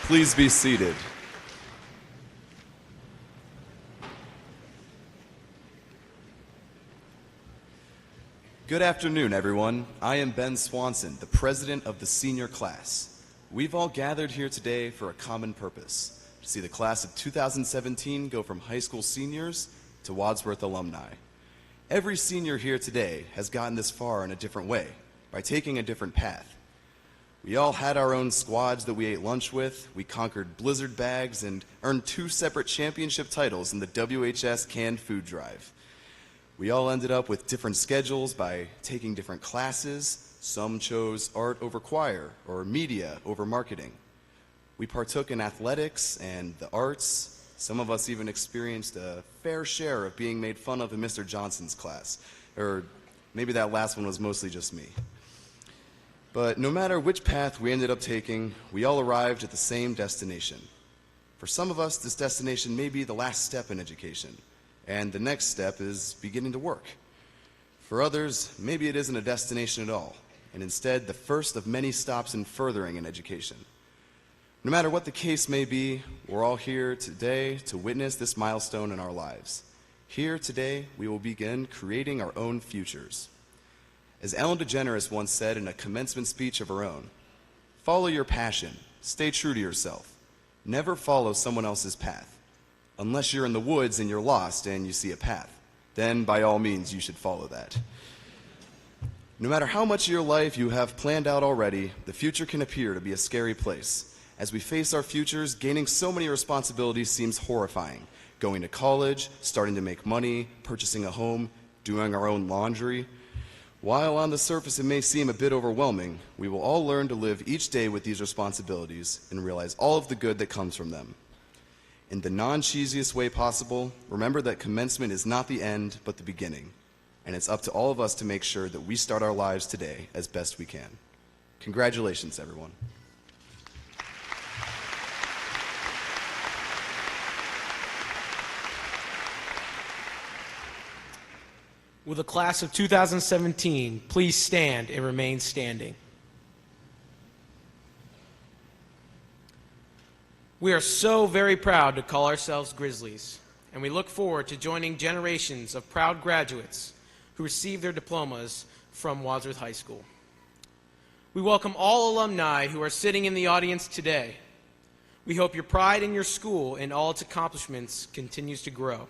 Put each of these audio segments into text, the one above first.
Please be seated. Good afternoon, everyone. I am Ben Swanson, the president of the senior class. We've all gathered here today for a common purpose, to see the class of 2017 go from high school seniors to Wadsworth alumni. Every senior here today has gotten this far in a different way, by taking a different path. We all had our own squads that we ate lunch with, we conquered blizzard bags, and earned 2 separate championship titles in the WHS canned food drive. We all ended up with different schedules by taking different classes. Some chose art over choir or media over marketing. We partook in athletics and the arts. Some of us even experienced a fair share of being made fun of in Mr. Johnson's class. Or maybe that last one was mostly just me. But no matter which path we ended up taking, we all arrived at the same destination. For some of us, this destination may be the last step in education, and the next step is beginning to work. For others, maybe it isn't a destination at all, and instead the first of many stops in furthering in education. No matter what the case may be, we're all here today to witness this milestone in our lives. Here today, we will begin creating our own futures. As Ellen DeGeneres once said in a commencement speech of her own, "Follow your passion, stay true to yourself. Never follow someone else's path. Unless you're in the woods and you're lost and you see a path, then by all means you should follow that." No matter how much of your life you have planned out already, the future can appear to be a scary place. As we face our futures, gaining so many responsibilities seems horrifying. Going to college, starting to make money, purchasing a home, doing our own laundry. While on the surface it may seem a bit overwhelming, we will all learn to live each day with these responsibilities and realize all of the good that comes from them. In the non-cheesiest way possible, remember that commencement is not the end, but the beginning. And it's up to all of us to make sure that we start our lives today as best we can. Congratulations, everyone. Will the class of 2017 please stand and remain standing? We are so very proud to call ourselves Grizzlies, and we look forward to joining generations of proud graduates who receive their diplomas from Wadsworth High School. We welcome all alumni who are sitting in the audience today. We hope your pride in your school and all its accomplishments continues to grow.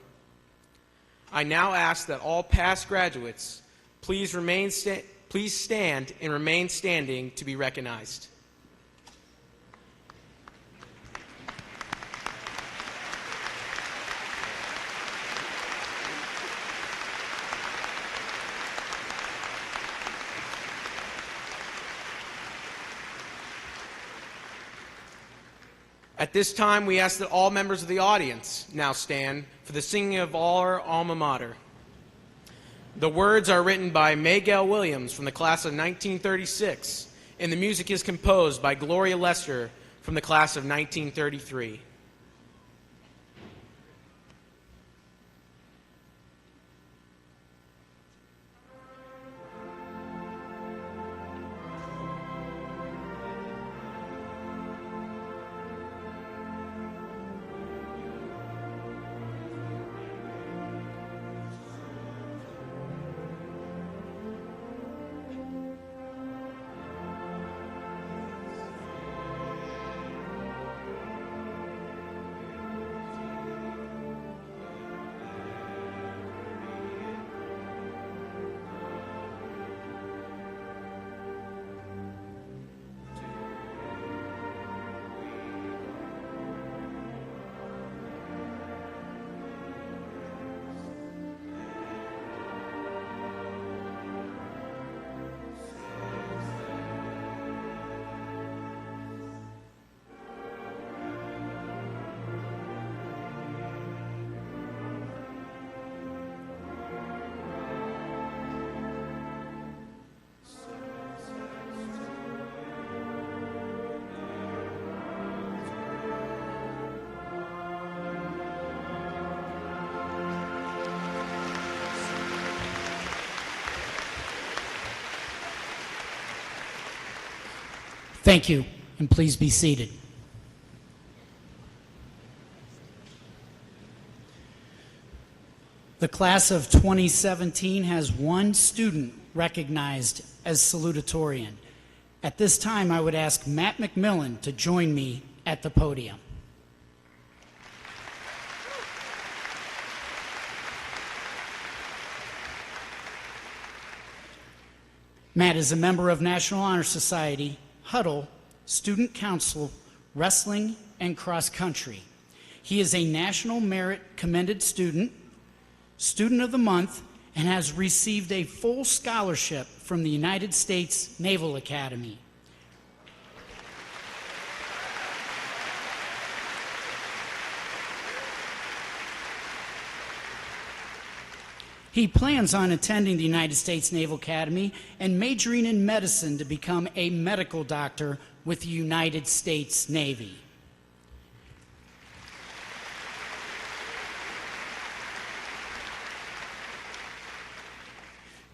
I now ask that all past graduates please stand and remain standing to be recognized. At this time, we ask that all members of the audience now stand for the singing of our alma mater. The words are written by Miguel Williams from the class of 1936, and the music is composed by Gloria Lester from the class of 1933. Thank you, and please be seated. The class of 2017 has one student recognized as salutatorian. At this time, I would ask Matt McMillan to join me at the podium. Matt is a member of National Honor Society, Huddle, Student Council, Wrestling, and Cross Country. He is a National Merit Commended Student, Student of the Month, and has received a full scholarship from the United States Naval Academy. He plans on attending the United States Naval Academy and majoring in medicine to become a medical doctor with the United States Navy.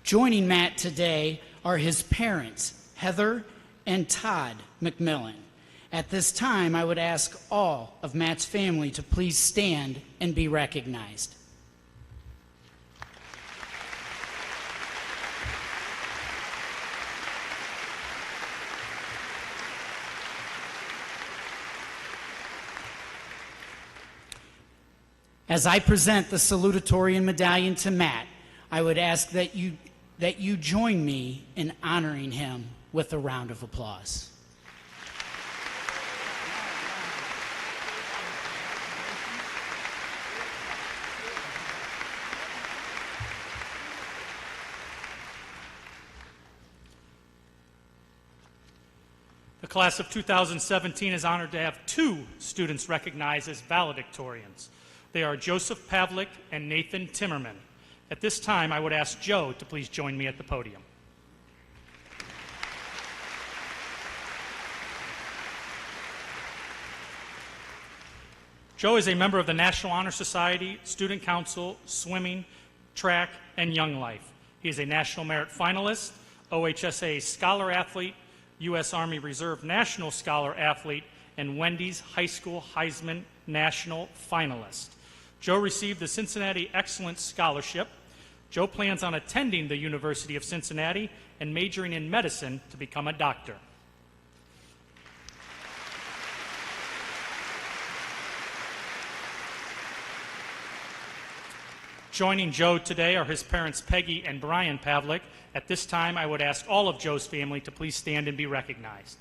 Joining Matt today are his parents, Heather and Todd McMillan. At this time, I would ask all of Matt's family to please stand and be recognized. As I present the salutatorian medallion to Matt, I would ask that you join me in honoring him with a round of applause. The class of 2017 is honored to have two students recognized as valedictorians. They are Joseph Pavlik and Nathan Timmerman. At this time, I would ask Joe to please join me at the podium. Joe is a member of the National Honor Society, Student Council, Swimming, Track, and Young Life. He is a National Merit Finalist, OHSA Scholar Athlete, U.S. Army Reserve National Scholar Athlete, and Wendy's High School Heisman National Finalist. Joe received the Cincinnati Excellence Scholarship. Joe plans on attending the University of Cincinnati and majoring in medicine to become a doctor. Joining Joe today are his parents, Peggy and Brian Pavlik. At this time, I would ask all of Joe's family to please stand and be recognized.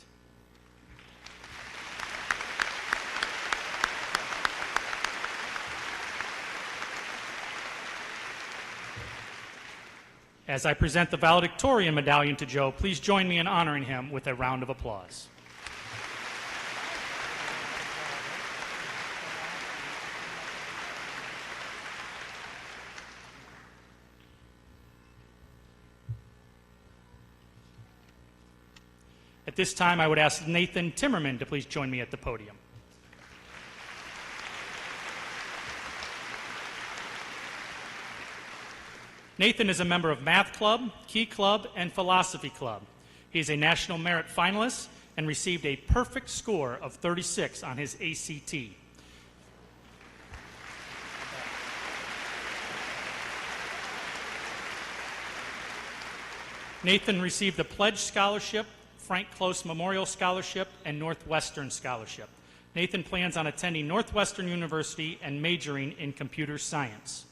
As I present the valedictorian medallion to Joe, please join me in honoring him with a round of applause. At this time, I would ask Nathan Timmerman to please join me at the podium. Nathan is a member of Math Club, Key Club, and Philosophy Club. He is a National Merit Finalist and received a perfect score of 36 on his ACT. Nathan received the Pledge Scholarship, Frank Close Memorial Scholarship, and Northwestern Scholarship. Nathan plans on attending Northwestern University and majoring in computer science.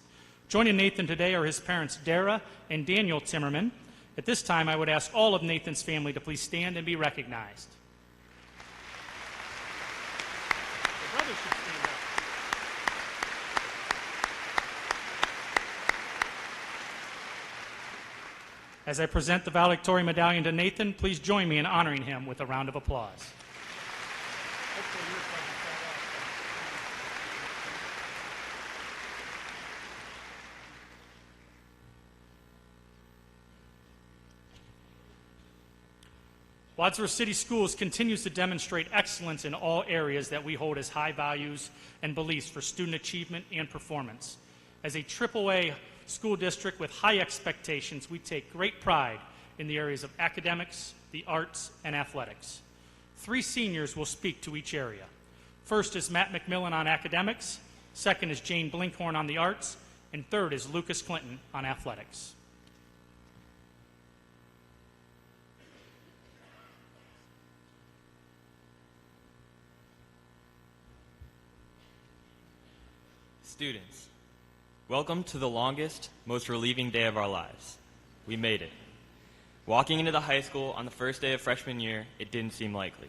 Joining Nathan today are his parents, Dara and Daniel Timmerman. At this time, I would ask all of Nathan's family to please stand and be recognized. The brothers should stand up. As I present the valedictorian medallion to Nathan, please join me in honoring him with a round of applause. Wadsworth City Schools continues to demonstrate excellence in all areas that we hold as high values and beliefs for student achievement and performance. As a AAA school district with high expectations, we take great pride in the areas of academics, the arts, and athletics. 3 seniors will speak to each area. First is Matt McMillan on academics, second is Jane Blinkhorn on the arts, And third is Lucas Clinton on athletics. Students, welcome to the longest, most relieving day of our lives. We made it. Walking into the high school on the first day of freshman year, it didn't seem likely.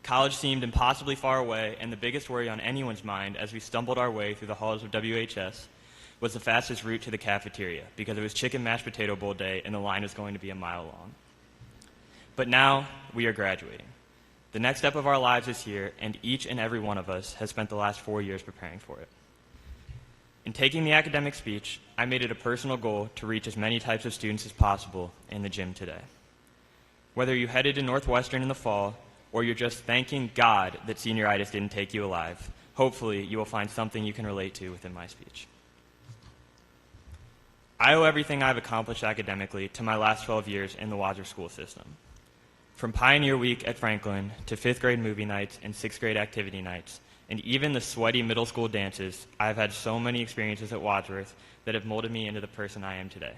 College seemed impossibly far away, and the biggest worry on anyone's mind as we stumbled our way through the halls of WHS was the fastest route to the cafeteria, because it was chicken mashed potato bowl day and the line was going to be a mile long. But now, we are graduating. The next step of our lives is here, and each and every one of us has spent the last 4 years preparing for it. In taking the academic speech, I made it a personal goal to reach as many types of students as possible in the gym today. Whether you headed to Northwestern in the fall, or you're just thanking God that senioritis didn't take you alive, hopefully you will find something you can relate to within my speech. I owe everything I've accomplished academically to my last 12 years in the Wadsworth school system. From Pioneer Week at Franklin to 5th grade movie nights and 6th grade activity nights, and even the sweaty middle school dances, I've had so many experiences at Wadsworth that have molded me into the person I am today.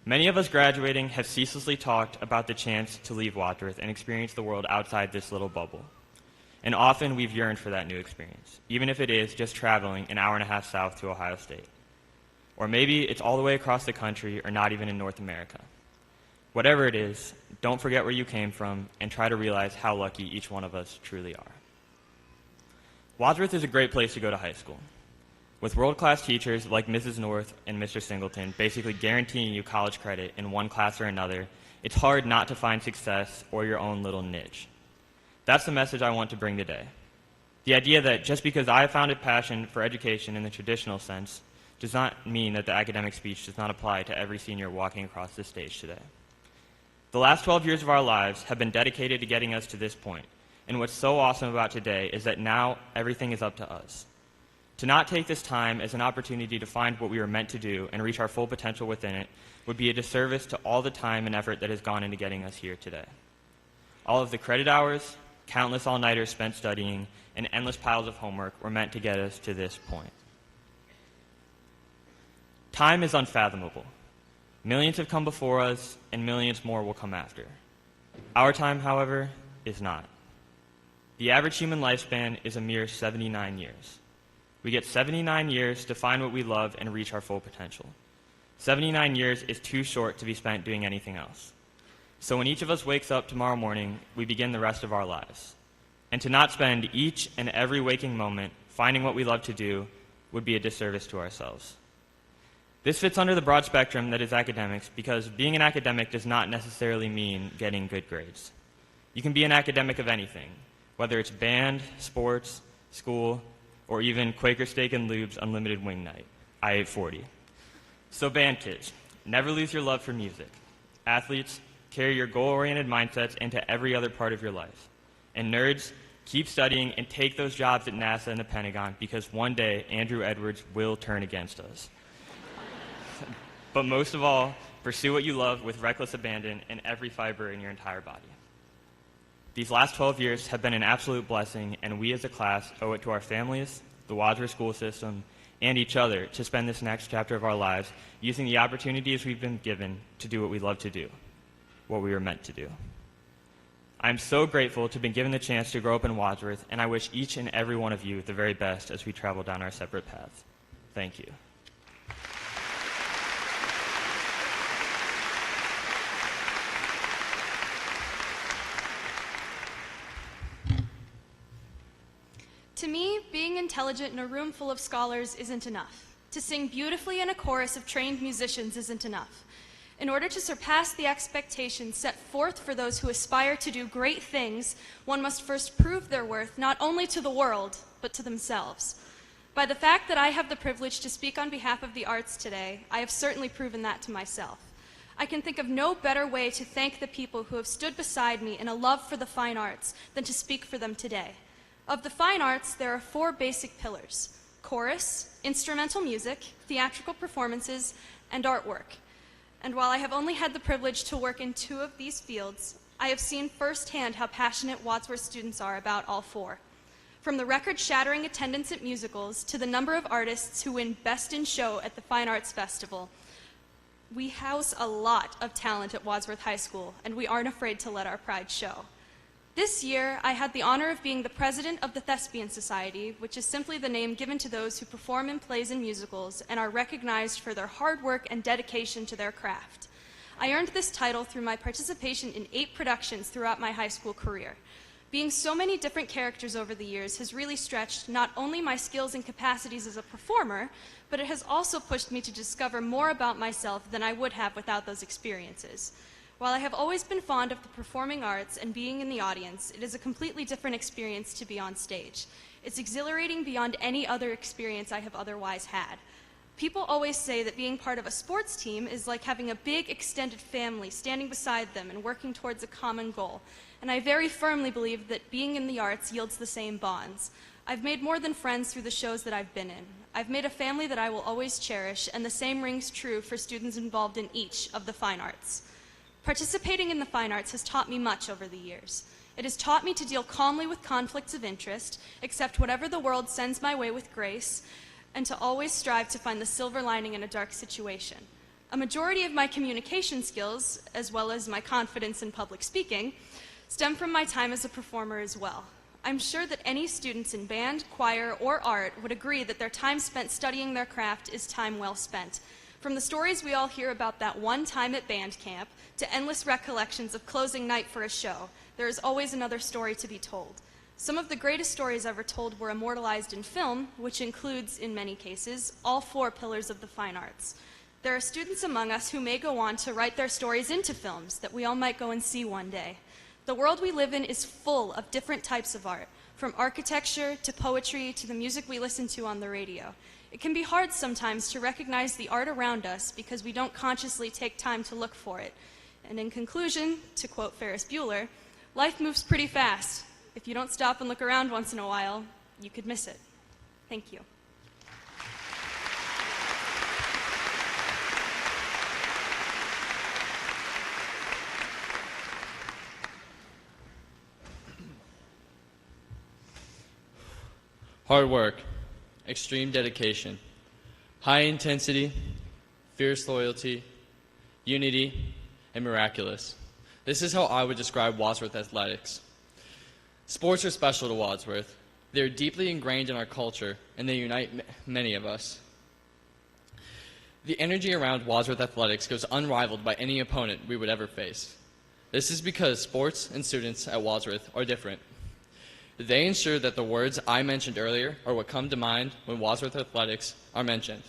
Many of us graduating have ceaselessly talked about the chance to leave Wadsworth and experience the world outside this little bubble. And often we've yearned for that new experience, even if it is just traveling an hour and a half south to Ohio State. Or maybe it's all the way across the country or not even in North America. Whatever it is, don't forget where you came from and try to realize how lucky each one of us truly are. Wadsworth is a great place to go to high school. With world-class teachers like Mrs. North and Mr. Singleton basically guaranteeing you college credit in one class or another, it's hard not to find success or your own little niche. That's the message I want to bring today. The idea that just because I have found a passion for education in the traditional sense does not mean that the academic speech does not apply to every senior walking across this stage today. The last 12 years of our lives have been dedicated to getting us to this point. And what's so awesome about today is that now everything is up to us. To not take this time as an opportunity to find what we were meant to do and reach our full potential within it would be a disservice to all the time and effort that has gone into getting us here today. All of the credit hours, countless all-nighters spent studying, and endless piles of homework were meant to get us to this point. Time is unfathomable. Millions have come before us, and millions more will come after. Our time, however, is not. The average human lifespan is a mere 79 years. We get 79 years to find what we love and reach our full potential. 79 years is too short to be spent doing anything else. So when each of us wakes up tomorrow morning, we begin the rest of our lives. And to not spend each and every waking moment finding what we love to do would be a disservice to ourselves. This fits under the broad spectrum that is academics because being an academic does not necessarily mean getting good grades. You can be an academic of anything, whether it's band, sports, school, or even Quaker Steak and Lube's Unlimited Wing Night. I ate 40. So band kids, never lose your love for music. Athletes, carry your goal-oriented mindsets into every other part of your life. And nerds, keep studying and take those jobs at NASA and the Pentagon because one day Andrew Edwards will turn against us. But most of all, pursue what you love with reckless abandon in every fiber in your entire body. These last 12 years have been an absolute blessing, and we as a class owe it to our families, the Wadsworth school system, and each other to spend this next chapter of our lives using the opportunities we've been given to do what we love to do, what we were meant to do. I'm so grateful to have been given the chance to grow up in Wadsworth, and I wish each and every one of you the very best as we travel down our separate paths. Thank you. To me, being intelligent in a room full of scholars isn't enough. To sing beautifully in a chorus of trained musicians isn't enough. In order to surpass the expectations set forth for those who aspire to do great things, one must first prove their worth not only to the world, but to themselves. By the fact that I have the privilege to speak on behalf of the arts today, I have certainly proven that to myself. I can think of no better way to thank the people who have stood beside me in a love for the fine arts than to speak for them today. Of the fine arts, there are 4 basic pillars: chorus, instrumental music, theatrical performances, and artwork. And while I have only had the privilege to work in 2 of these fields, I have seen firsthand how passionate Wadsworth students are about all 4. From the record-shattering attendance at musicals to the number of artists who win Best in Show at the Fine Arts Festival, we house a lot of talent at Wadsworth High School, and we aren't afraid to let our pride show. This year, I had the honor of being the president of the Thespian Society, which is simply the name given to those who perform in plays and musicals and are recognized for their hard work and dedication to their craft. I earned this title through my participation in 8 productions throughout my high school career. Being so many different characters over the years has really stretched not only my skills and capacities as a performer, but it has also pushed me to discover more about myself than I would have without those experiences. While I have always been fond of the performing arts and being in the audience, it is a completely different experience to be on stage. It's exhilarating beyond any other experience I have otherwise had. People always say that being part of a sports team is like having a big extended family standing beside them and working towards a common goal. And I very firmly believe that being in the arts yields the same bonds. I've made more than friends through the shows that I've been in. I've made a family that I will always cherish, and the same rings true for students involved in each of the fine arts. Participating in the fine arts has taught me much over the years. It has taught me to deal calmly with conflicts of interest, accept whatever the world sends my way with grace, and to always strive to find the silver lining in a dark situation. A majority of my communication skills, as well as my confidence in public speaking, stem from my time as a performer as well. I'm sure that any students in band, choir, or art would agree that their time spent studying their craft is time well spent. From the stories we all hear about that one time at band camp, to endless recollections of closing night for a show, there is always another story to be told. Some of the greatest stories ever told were immortalized in film, which includes, in many cases, all 4 pillars of the fine arts. There are students among us who may go on to write their stories into films that we all might go and see one day. The world we live in is full of different types of art, from architecture to poetry to the music we listen to on the radio. It can be hard sometimes to recognize the art around us because we don't consciously take time to look for it. And in conclusion, to quote Ferris Bueller, life moves pretty fast. If you don't stop and look around once in a while, you could miss it. Thank you. Hard work, extreme dedication, high intensity, fierce loyalty, unity, and miraculous. This is how I would describe Wadsworth athletics. Sports are special to Wadsworth. They are deeply ingrained in our culture, and they unite many of us. The energy around Wadsworth athletics goes unrivaled by any opponent we would ever face. This is because sports and students at Wadsworth are different. They ensure that the words I mentioned earlier are what come to mind when Wadsworth athletics are mentioned.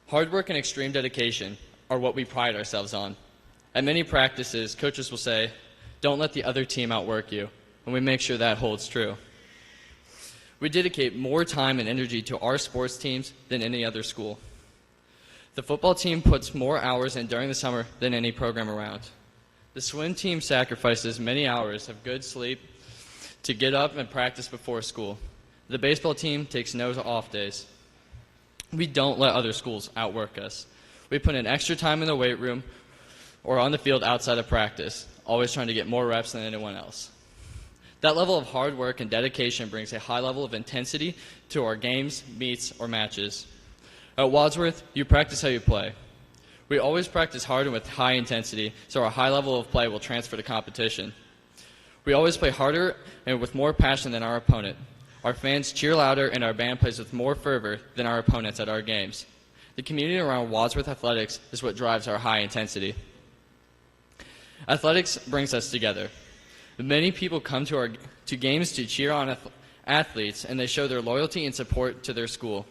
Hard work and extreme dedication are what we pride ourselves on. At many practices, coaches will say, "Don't let the other team outwork you," and we make sure that holds true. We dedicate more time and energy to our sports teams than any other school. The football team puts more hours in during the summer than any program around. The swim team sacrifices many hours of good sleep to get up and practice before school. The baseball team takes no off days. We don't let other schools outwork us. We put in extra time in the weight room or on the field outside of practice, always trying to get more reps than anyone else. That level of hard work and dedication brings a high level of intensity to our games, meets, or matches. At Wadsworth, you practice how you play. We always practice hard and with high intensity, so our high level of play will transfer to competition. We always play harder and with more passion than our opponent. Our fans cheer louder, and our band plays with more fervor than our opponents at our games. The community around Wadsworth athletics is what drives our high intensity. Athletics brings us together. Many people come to games to cheer on athletes, and they show their loyalty and support to their school.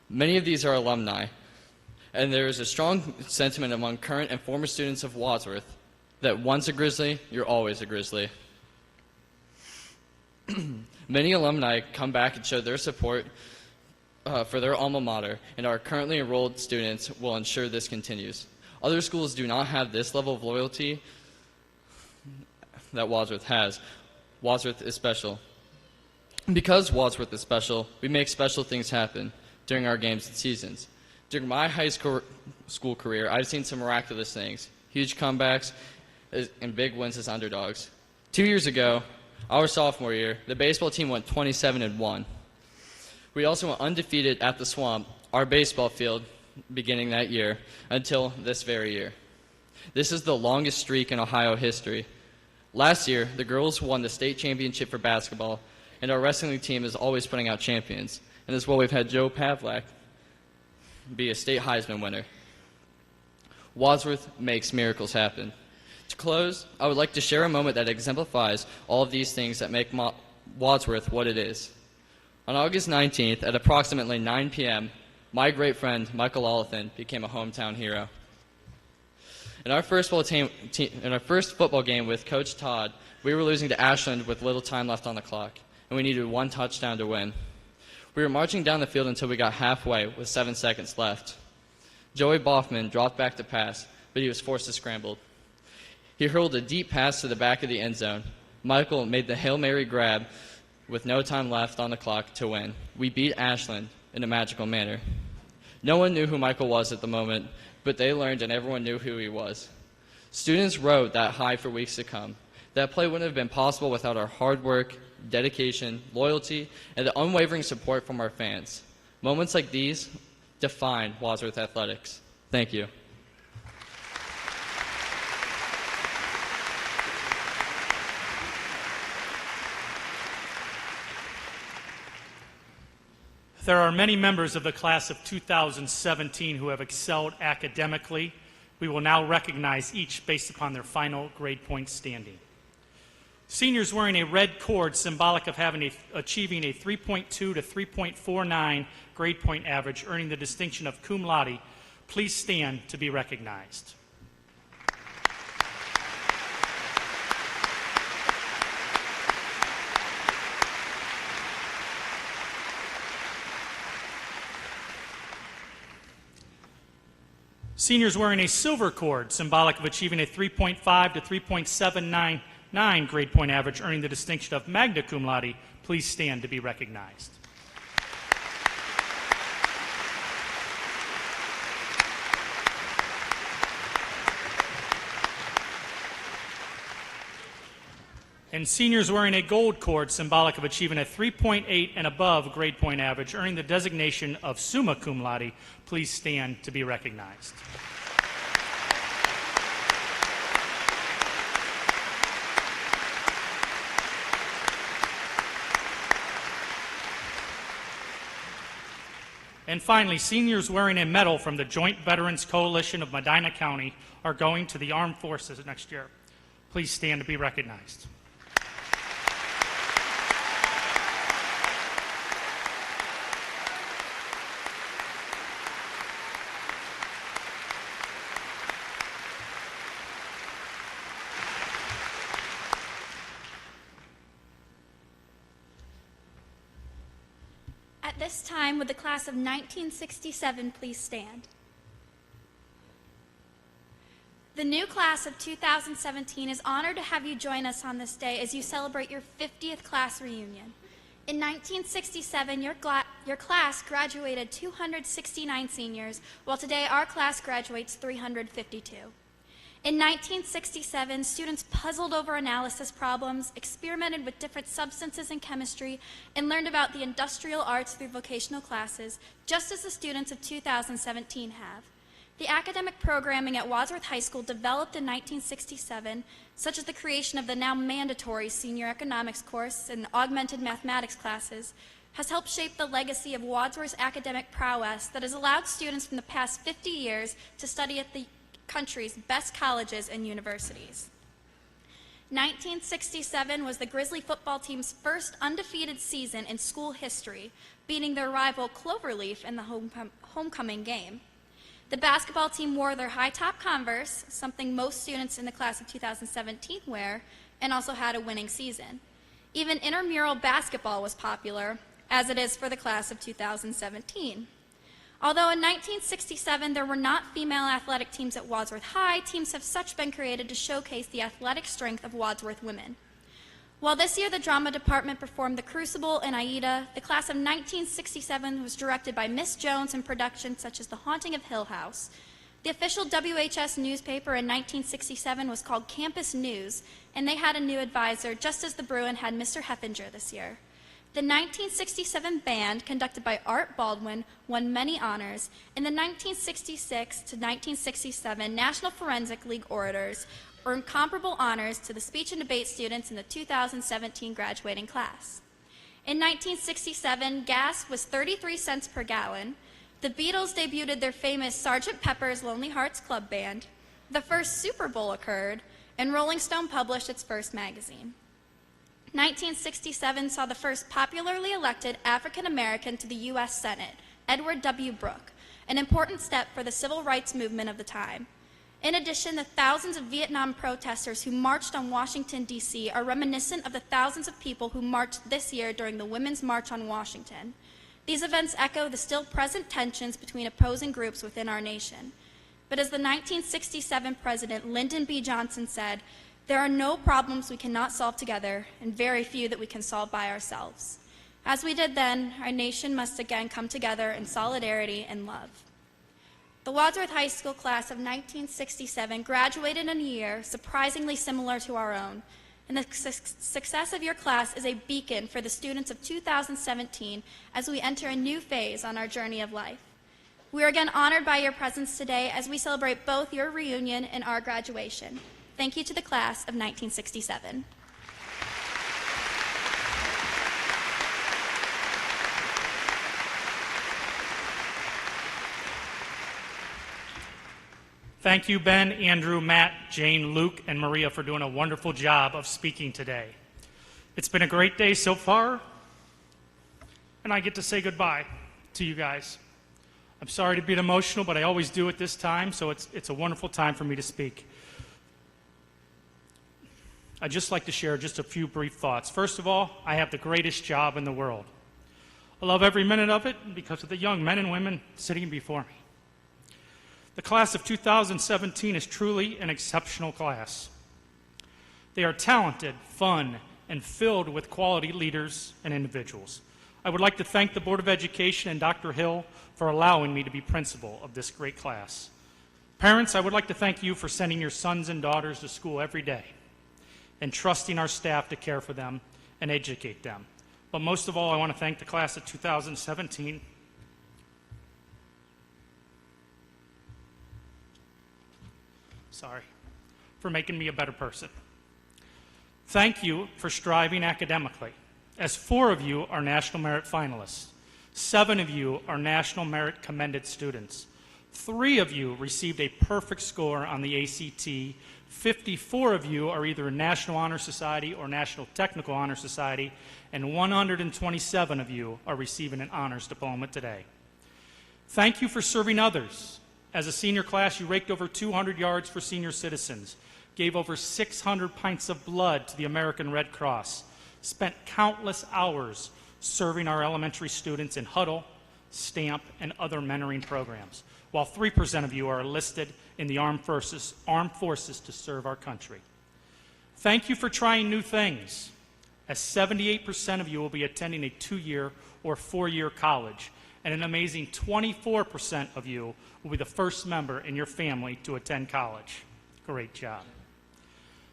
Many of these are alumni, and there is a strong sentiment among current and former students of Wadsworth that once a Grizzly, you're always a Grizzly. Many alumni come back and show their support for their alma mater, and our currently enrolled students will ensure this continues. Other schools do not have this level of loyalty that Wadsworth has. Wadsworth is special. Because Wadsworth is special, we make special things happen during our games and seasons. During my high school career, I've seen some miraculous things, huge comebacks and big wins as underdogs. 2 years ago, Our sophomore year, the baseball team went 27-1. We also went undefeated at the Swamp, our baseball field, beginning that year until this very year. This is the longest streak in Ohio history. Last year, the girls won the state championship for basketball, and our wrestling team is always putting out champions. And as well, we've had Joe Pavlak be a state Heisman winner. Wadsworth makes miracles happen. To close, I would like to share a moment that exemplifies all of these things that make Wadsworth what it is. On August 19th, at approximately 9 p.m., my great friend Michael Oliphant became a hometown hero. In our first football game with Coach Todd, we were losing to Ashland with little time left on the clock, and we needed one touchdown to win. We were marching down the field until we got halfway with 7 seconds left. Joey Boffman dropped back to pass, but he was forced to scramble. He hurled a deep pass to the back of the end zone. Michael made the Hail Mary grab with no time left on the clock to win. We beat Ashland in a magical manner. No one knew who Michael was at the moment, but they learned and everyone knew who he was. Students rode that high for weeks to come. That play wouldn't have been possible without our hard work, dedication, loyalty, and the unwavering support from our fans. Moments like these define Wadsworth Athletics. Thank you. There are many members of the class of 2017 who have excelled academically. We will now recognize each based upon their final grade point standing. Seniors wearing a red cord symbolic of achieving a 3.2 to 3.49 grade point average, earning the distinction of cum laude, please stand to be recognized. Seniors wearing a silver cord, symbolic of achieving a 3.5 to 3.799 grade point average, earning the distinction of magna cum laude, please stand to be recognized. And seniors wearing a gold cord, symbolic of achieving a 3.8 and above grade point average, earning the designation of summa cum laude, please stand to be recognized. And finally, seniors wearing a medal from the Joint Veterans Coalition of Medina County are going to the Armed Forces next year. Please stand to be recognized. At this time, would the class of 1967 please stand? The new class of 2017 is honored to have you join us on this day as you celebrate your 50th class reunion. In 1967, your class graduated 269 seniors, while today our class graduates 352. In 1967, students puzzled over analysis problems, experimented with different substances in chemistry, and learned about the industrial arts through vocational classes, just as the students of 2017 have. The academic programming at Wadsworth High School developed in 1967, such as the creation of the now mandatory senior economics course and augmented mathematics classes, has helped shape the legacy of Wadsworth's academic prowess that has allowed students from the past 50 years to study at the country's best colleges and universities. 1967 was the Grizzly football team's first undefeated season in school history, beating their rival Cloverleaf in the homecoming game. The basketball team wore their high-top Converse, something most students in the class of 2017 wear, and also had a winning season. Even intramural basketball was popular, as it is for the class of 2017. Although in 1967 there were not female athletic teams at Wadsworth High, teams have such been created to showcase the athletic strength of Wadsworth women. While this year the drama department performed The Crucible and Aida, the class of 1967 was directed by Miss Jones in productions such as The Haunting of Hill House. The official WHS newspaper in 1967 was called Campus News, and they had a new advisor, just as the Bruin had Mr. Heffinger this year. The 1967 band, conducted by Art Baldwin, won many honors, and the 1966 to 1967 National Forensic League orators earned comparable honors to the speech and debate students in the 2017 graduating class. In 1967, gas was 33 cents per gallon. The Beatles debuted their famous Sgt. Pepper's Lonely Hearts Club Band. The first Super Bowl occurred, and Rolling Stone published its first magazine. 1967 saw the first popularly elected African American to the U.S. Senate, Edward W. Brooke, an important step for the civil rights movement of the time. In addition, the thousands of Vietnam protesters who marched on Washington, D.C. are reminiscent of the thousands of people who marched this year during the Women's March on Washington. These events echo the still present tensions between opposing groups within our nation. But as the 1967 President Lyndon B. Johnson said, "There are no problems we cannot solve together, and very few that we can solve by ourselves." As we did then, our nation must again come together in solidarity and love. The Wadsworth High School class of 1967 graduated in a year surprisingly similar to our own, and the success of your class is a beacon for the students of 2017 as we enter a new phase on our journey of life. We are again honored by your presence today as we celebrate both your reunion and our graduation. Thank you to the class of 1967. Thank you, Ben, Andrew, Matt, Jane, Luke, and Maria for doing a wonderful job of speaking today. It's been a great day so far, and I get to say goodbye to you guys. I'm sorry to be emotional, but I always do at this time, so it's a wonderful time for me to speak. I'd just like to share just a few brief thoughts. First of all, I have the greatest job in the world. I love every minute of it because of the young men and women sitting before me. The class of 2017 is truly an exceptional class. They are talented, fun, and filled with quality leaders and individuals. I would like to thank the Board of Education and Dr. Hill for allowing me to be principal of this great class. Parents, I would like to thank you for sending your sons and daughters to school every day and trusting our staff to care for them and educate them. But most of all, I want to thank the class of 2017 for making me a better person. Thank you for striving academically, as 4 of you are National Merit finalists. 7 of you are National Merit Commended students. 3 of you received a perfect score on the ACT. 54 of you are either a National Honor Society or National Technical Honor Society, and 127 of you are receiving an honors diploma today. Thank you for serving others. As a senior class, you raked over 200 yards for senior citizens, gave over 600 pints of blood to the American Red Cross, spent countless hours serving our elementary students in huddle, stamp, and other mentoring programs, while 3% of you are enlisted in the armed forces to serve our country. Thank you for trying new things, as 78% of you will be attending a 2-year or 4-year college, and an amazing 24% of you will be the first member in your family to attend college. Great job.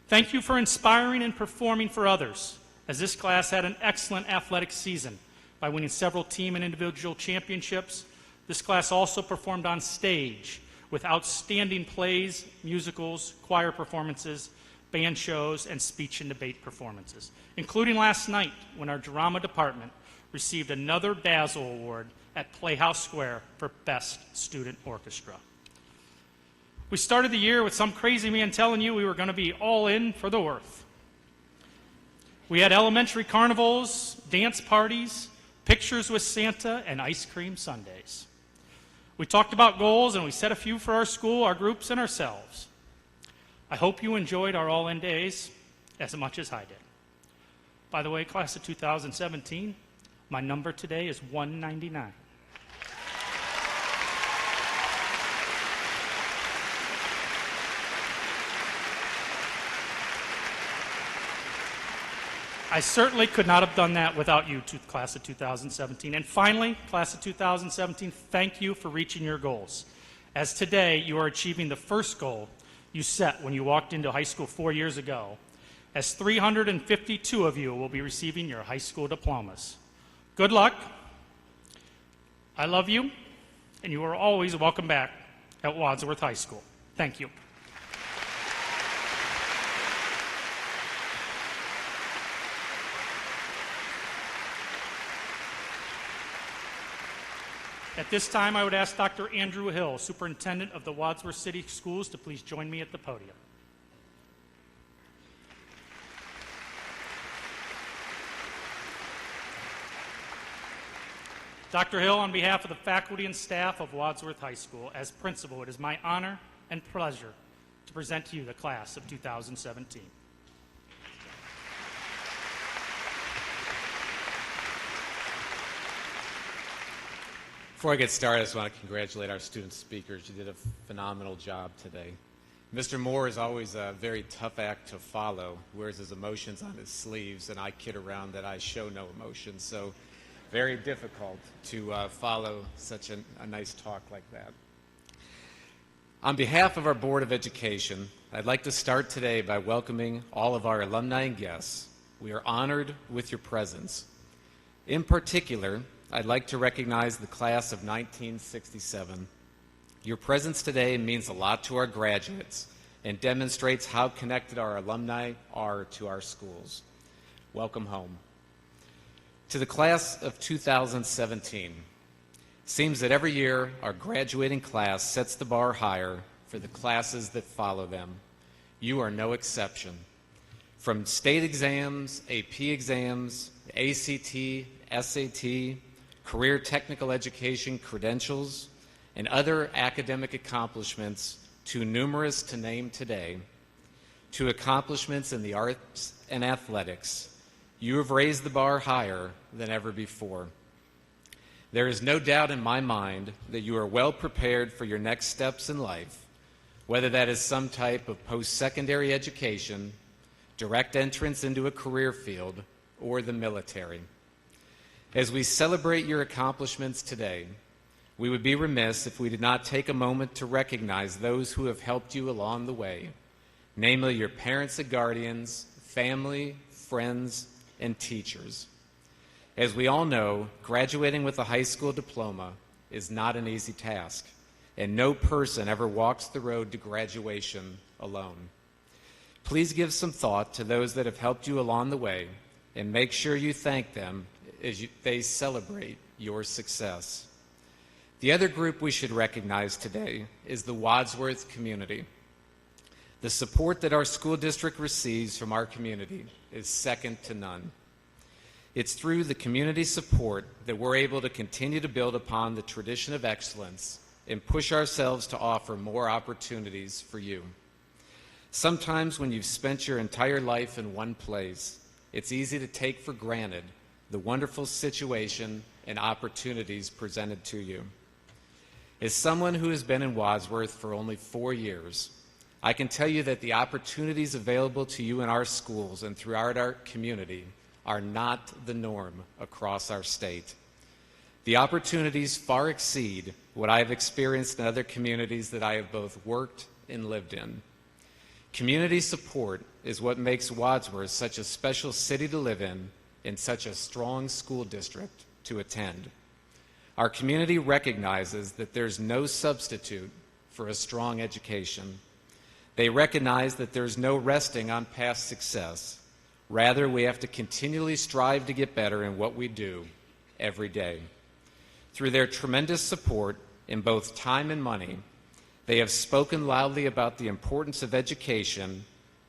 Thank you for inspiring and performing for others, as this class had an excellent athletic season by winning several team and individual championships. This class also performed on stage with outstanding plays, musicals, choir performances, band shows, and speech and debate performances, including last night when our drama department received another Basil Award at Playhouse Square for Best Student Orchestra. We started the year with some crazy man telling you we were going to be all in for the Worth. We had elementary carnivals, dance parties, pictures with Santa, and ice cream sundaes. We talked about goals, and we set a few for our school, our groups, and ourselves. I hope you enjoyed our all-in days as much as I did. By the way, class of 2017, my number today is 199. I certainly could not have done that without you, class of 2017. And finally, class of 2017, thank you for reaching your goals. as today you are achieving the first goal you set when you walked into high school 4 years ago, as 352 of you will be receiving your high school diplomas. Good luck. I love you, and you are always welcome back at Wadsworth High School. Thank you. At this time, I would ask Dr. Andrew Hill, Superintendent of the Wadsworth City Schools, to please join me at the podium. Dr. Hill, on behalf of the faculty and staff of Wadsworth High School, as principal, it is my honor and pleasure to present to you the class of 2017. Before I get started, I just want to congratulate our student speakers. You did a phenomenal job today. Mr. Moore is always a very tough act to follow, wears his emotions on his sleeves, and I kid around that I show no emotions, so very difficult to follow such a nice talk like that. On behalf of our Board of Education, I'd like to start today by welcoming all of our alumni and guests. We are honored with your presence. In particular, I'd like to recognize the class of 1967. Your presence today means a lot to our graduates and demonstrates how connected our alumni are to our schools. Welcome home. To the class of 2017, seems that every year our graduating class sets the bar higher for the classes that follow them. You are no exception. From state exams, AP exams, ACT, SAT, career technical education credentials, and other academic accomplishments too numerous to name today, to accomplishments in the arts and athletics, you have raised the bar higher than ever before. There is no doubt in my mind that you are well prepared for your next steps in life, whether that is some type of post-secondary education, direct entrance into a career field, or the military. As we celebrate your accomplishments today, we would be remiss if we did not take a moment to recognize those who have helped you along the way, namely your parents and guardians, family, friends, and teachers. As we all know, graduating with a high school diploma is not an easy task, and no person ever walks the road to graduation alone. Please give some thought to those that have helped you along the way, and make sure you thank them as they celebrate your success. The other group we should recognize today is the Wadsworth community. The support that our school district receives from our community is second to none. It's through the community support that we're able to continue to build upon the tradition of excellence and push ourselves to offer more opportunities for you. Sometimes when you've spent your entire life in one place, it's easy to take for granted the wonderful situation and opportunities presented to you. As someone who has been in Wadsworth for only 4 years, I can tell you that the opportunities available to you in our schools and throughout our community are not the norm across our state. The opportunities far exceed what I have experienced in other communities that I have both worked and lived in. Community support is what makes Wadsworth such a special city to live in and such a strong school district to attend. Our community recognizes that there's no substitute for a strong education. They recognize that there's no resting on past success. Rather, we have to continually strive to get better in what we do every day. Through their tremendous support in both time and money, they have spoken loudly about the importance of education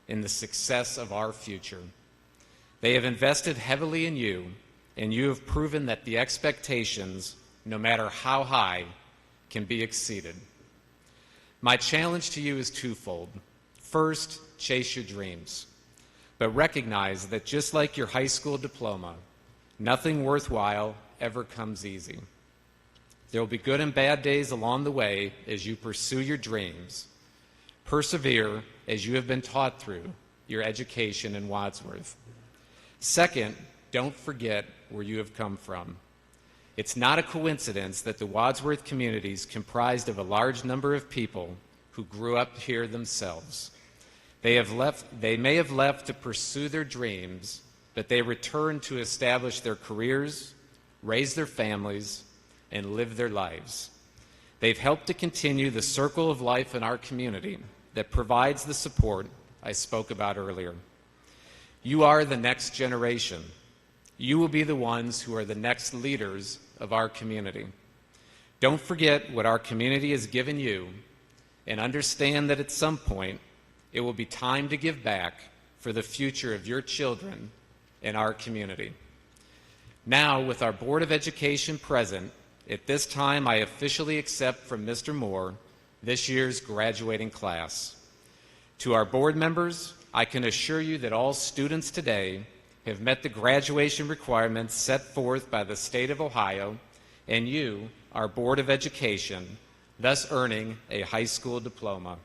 in the success of our future. They have invested heavily in you, and you have proven that the expectations, no matter how high, can be exceeded. My challenge to you is twofold. First, chase your dreams, but recognize that just like your high school diploma, nothing worthwhile ever comes easy. There will be good and bad days along the way as you pursue your dreams. Persevere as you have been taught through your education in Wadsworth. Second, don't forget where you have come from. It's not a coincidence that the Wadsworth community is comprised of a large number of people who grew up here themselves. They may have left to pursue their dreams, but they returned to establish their careers, raise their families, and live their lives. They've helped to continue the circle of life in our community that provides the support I spoke about earlier. You are the next generation. You will be the ones who are the next leaders of our community. Don't forget what our community has given you, and understand that at some point it will be time to give back for the future of your children and our community. Now, with our Board of Education present, at this time I officially accept from Mr. Moore this year's graduating class. To our board members, I can assure you that all students today have met the graduation requirements set forth by the state of Ohio, and you, our Board of Education, thus earning a high school diploma.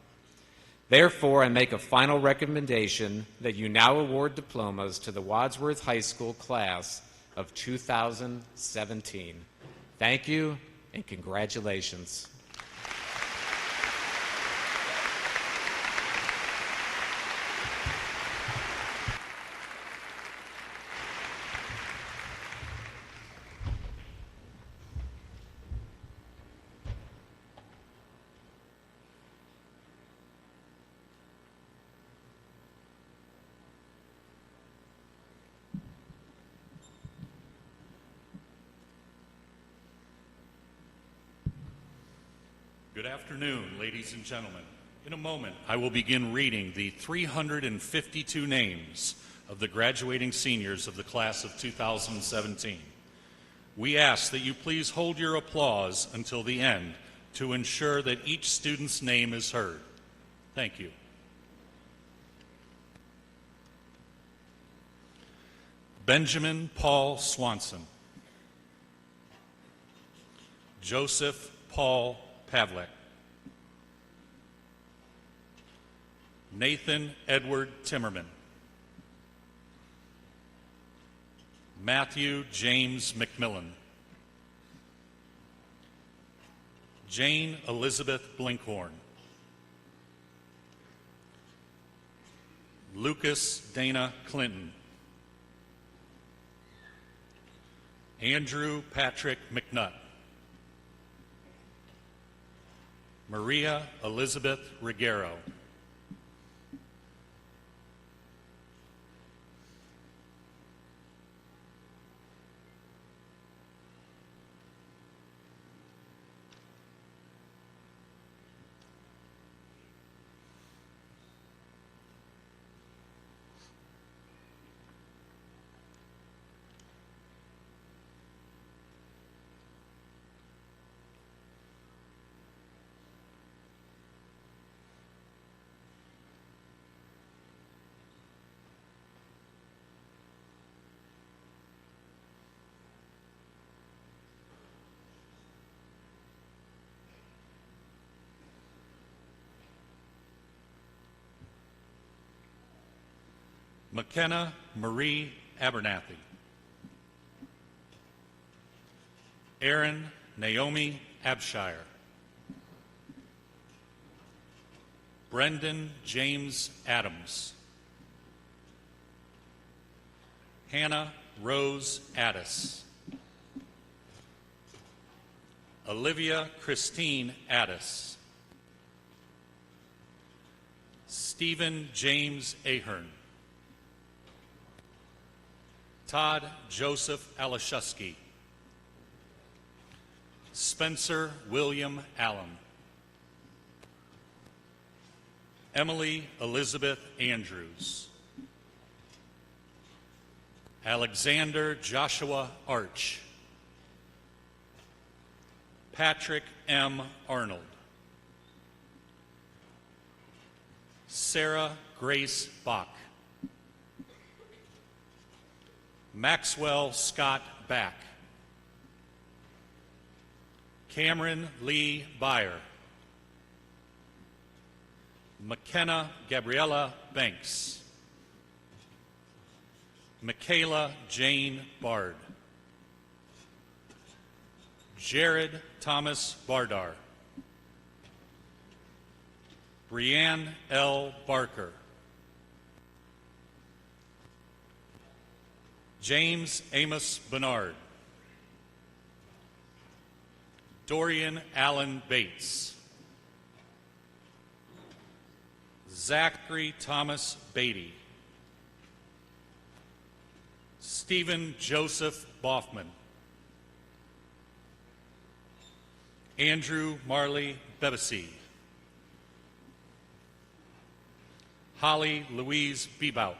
Therefore, I make a final recommendation that you now award diplomas to the Wadsworth High School class of 2017. Thank you and congratulations. Good afternoon, ladies and gentlemen. In a moment, I will begin reading the 352 names of the graduating seniors of the class of 2017. We ask that you please hold your applause until the end to ensure that each student's name is heard. Thank you. Benjamin Paul Swanson. Joseph Paul Pavlik. Nathan Edward Timmerman. Matthew James McMillan. Jane Elizabeth Blinkhorn. Lucas Dana Clinton. Andrew Patrick McNutt. Maria Elizabeth Rigero. McKenna Marie Abernathy. Erin Naomi Abshire. Brendan James Adams. Hannah Rose Addis. Olivia Christine Addis. Stephen James Ahern. Todd Joseph Alashusky. Spencer William Allen. Emily Elizabeth Andrews. Alexander Joshua Arch. Patrick M. Arnold. Sarah Grace Bach. Maxwell Scott Back. Cameron Lee Byer. McKenna Gabriella Banks. Michaela Jane Bard. Jared Thomas Bardar, Brianne L. Barker, James Amos Bernard, Dorian Allen Bates, Zachary Thomas Beatty, Stephen Joseph Boffman, Andrew Marley Bebesy, Holly Louise Bebout,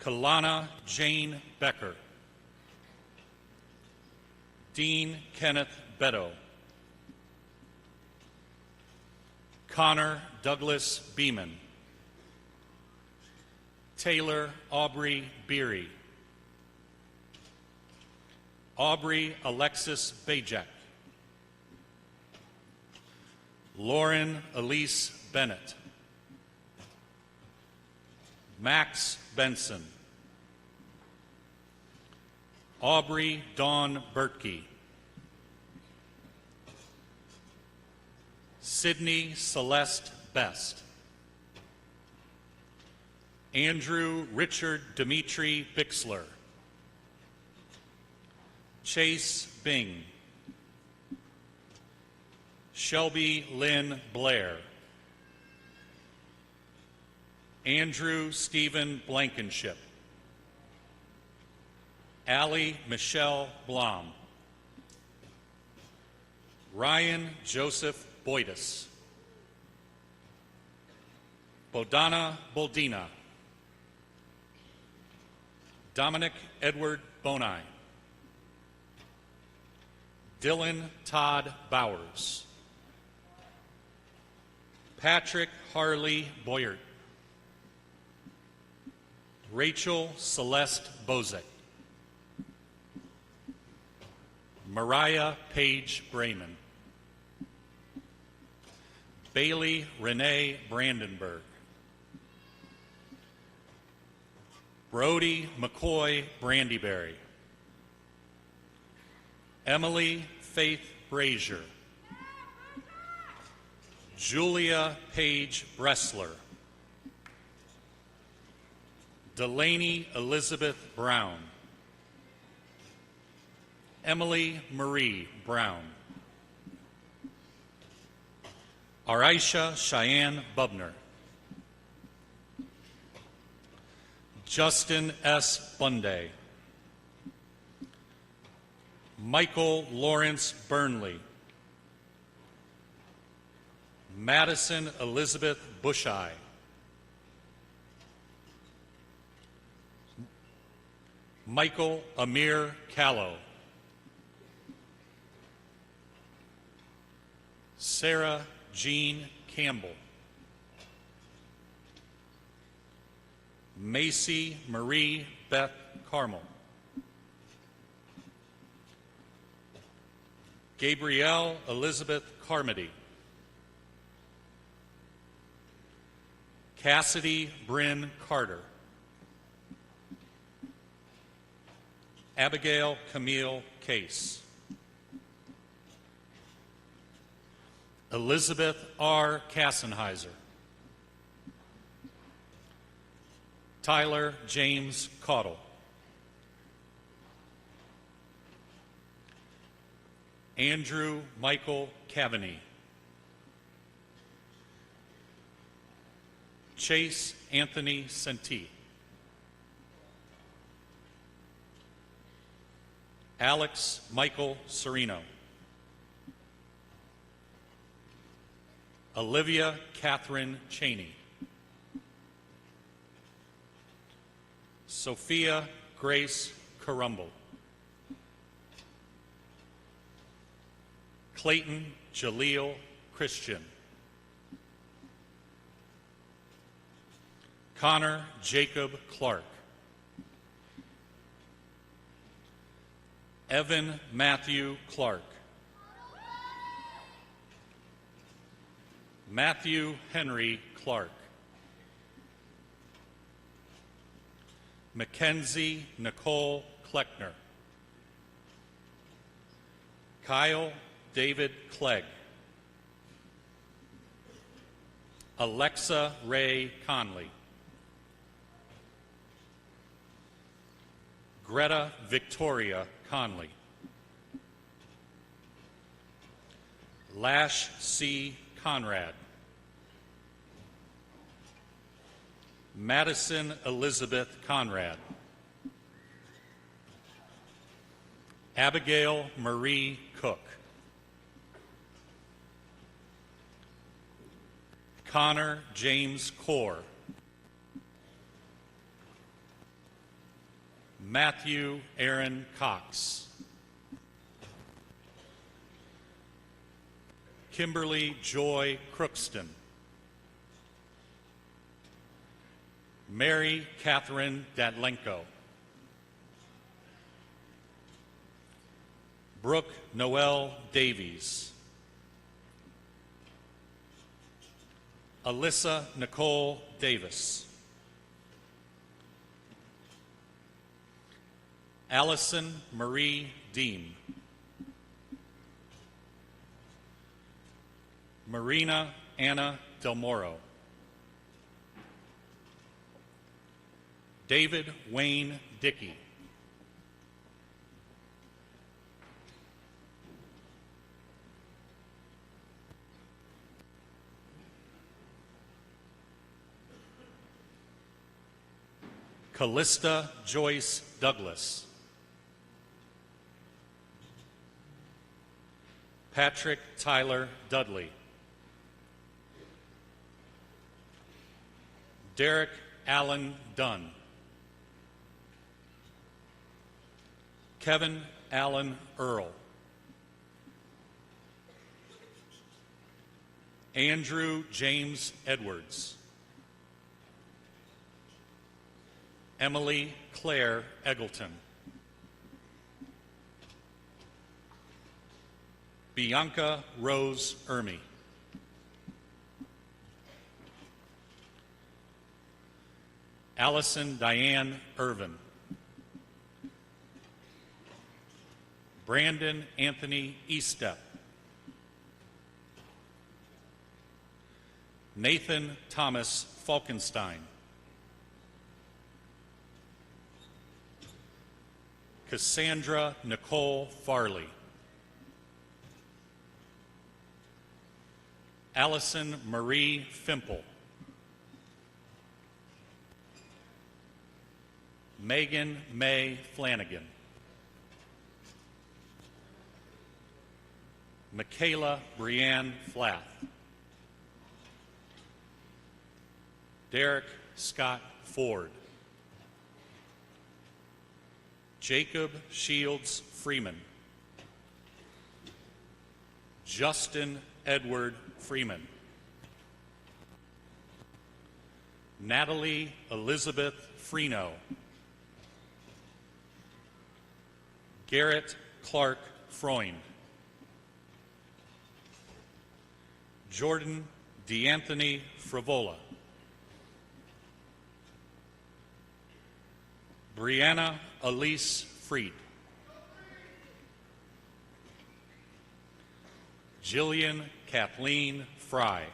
Kalana Jane Becker, Dean Kenneth Beto, Connor Douglas Beeman, Taylor Aubrey Beery, Aubrey Alexis Bajek, Lauren Elise Bennett, Max Benson, Aubrey Dawn Bertkey, Sydney Celeste Best, Andrew Richard Dimitri Bixler, Chase Bing, Shelby Lynn Blair, Andrew Stephen Blankenship, Allie Michelle Blom, Ryan Joseph Boydus, Bodana Boldina, Dominic Edward Bonai, Dylan Todd Bowers, Patrick Harley Boyert, Rachel Celeste Bozek, Mariah Page Brayman, Bailey Renee Brandenburg, Brody McCoy Brandyberry, Emily Faith Brazier, Julia Page Bressler, Delaney Elizabeth Brown, Emily Marie Brown, Arisha Cheyenne Bubner, Justin S. Bunday, Michael Lawrence Burnley, Madison Elizabeth Busheye, Michael Amir Callow, Sarah Jean Campbell, Macy Marie Beth Carmel, Gabrielle Elizabeth Carmody, Cassidy Bryn Carter, Abigail Camille Case, Elizabeth R. Kassenheiser, Tyler James Caudle, Andrew Michael Cavaney, Chase Anthony Sentee, Alex Michael Serino, Olivia Catherine Cheney, Sophia Grace Carumble, Clayton Jaleel Christian, Connor Jacob Clark, Evan Matthew Clark, Matthew Henry Clark, Mackenzie Nicole Kleckner, Kyle David Clegg. Alexa Ray Conley. Greta Victoria Conley. Lash C. Conrad. Madison Elizabeth Conrad. Abigail Marie Cook. Connor James Core. Matthew Aaron Cox. Kimberly Joy Crookston. Mary Catherine Datlenko. Brooke Noel Davies. Alyssa Nicole Davis. Allison Marie Dean. Marina Anna Del Moro. David Wayne Dickey. Callista Joyce Douglas. Patrick Tyler Dudley. Derek Allen Dunn. Kevin Allen Earl. Andrew James Edwards. Emily Claire Eggleton. Bianca Rose Ermy. Allison Diane Irvin. Brandon Anthony Eastep. Nathan Thomas Falkenstein. Cassandra Nicole Farley. Allison Marie Fimple. Megan May Flanagan. Michaela Brianne Flath. Derek Scott Ford. Jacob Shields Freeman. Justin Edward Freeman. Natalie Elizabeth Freno. Garrett Clark Freund. Jordan DeAnthony Frivola. Brianna Elise Freed. Jillian Kathleen Fry.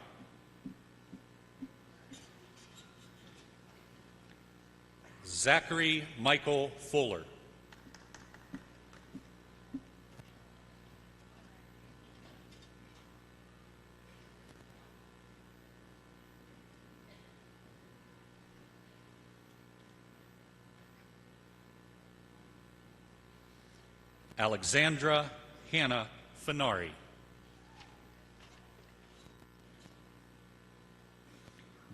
Zachary Michael Fuller. Alexandra Hannah Finari.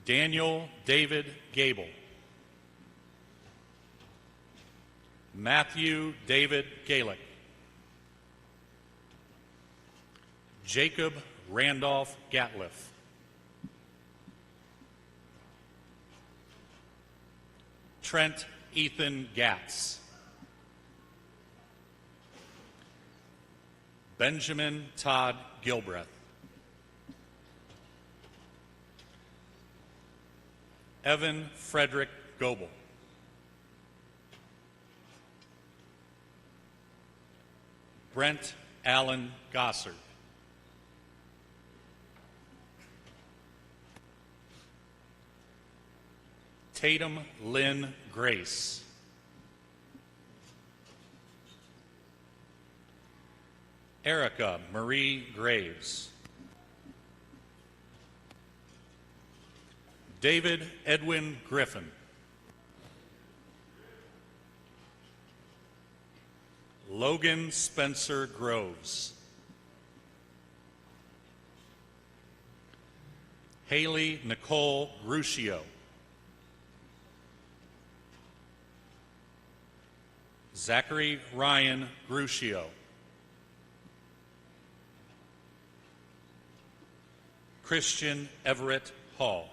Daniel David Gable. Matthew David Galick. Jacob Randolph Gatliff. Trent Ethan Gatz. Benjamin Todd Gilbreth. Evan Frederick Goebel. Brent Alan Gossard. Tatum Lynn Grace. Erica Marie Graves. David Edwin Griffin. Logan Spencer Groves. Haley Nicole Gruccio. Zachary Ryan Gruccio. Christian Everett Hall.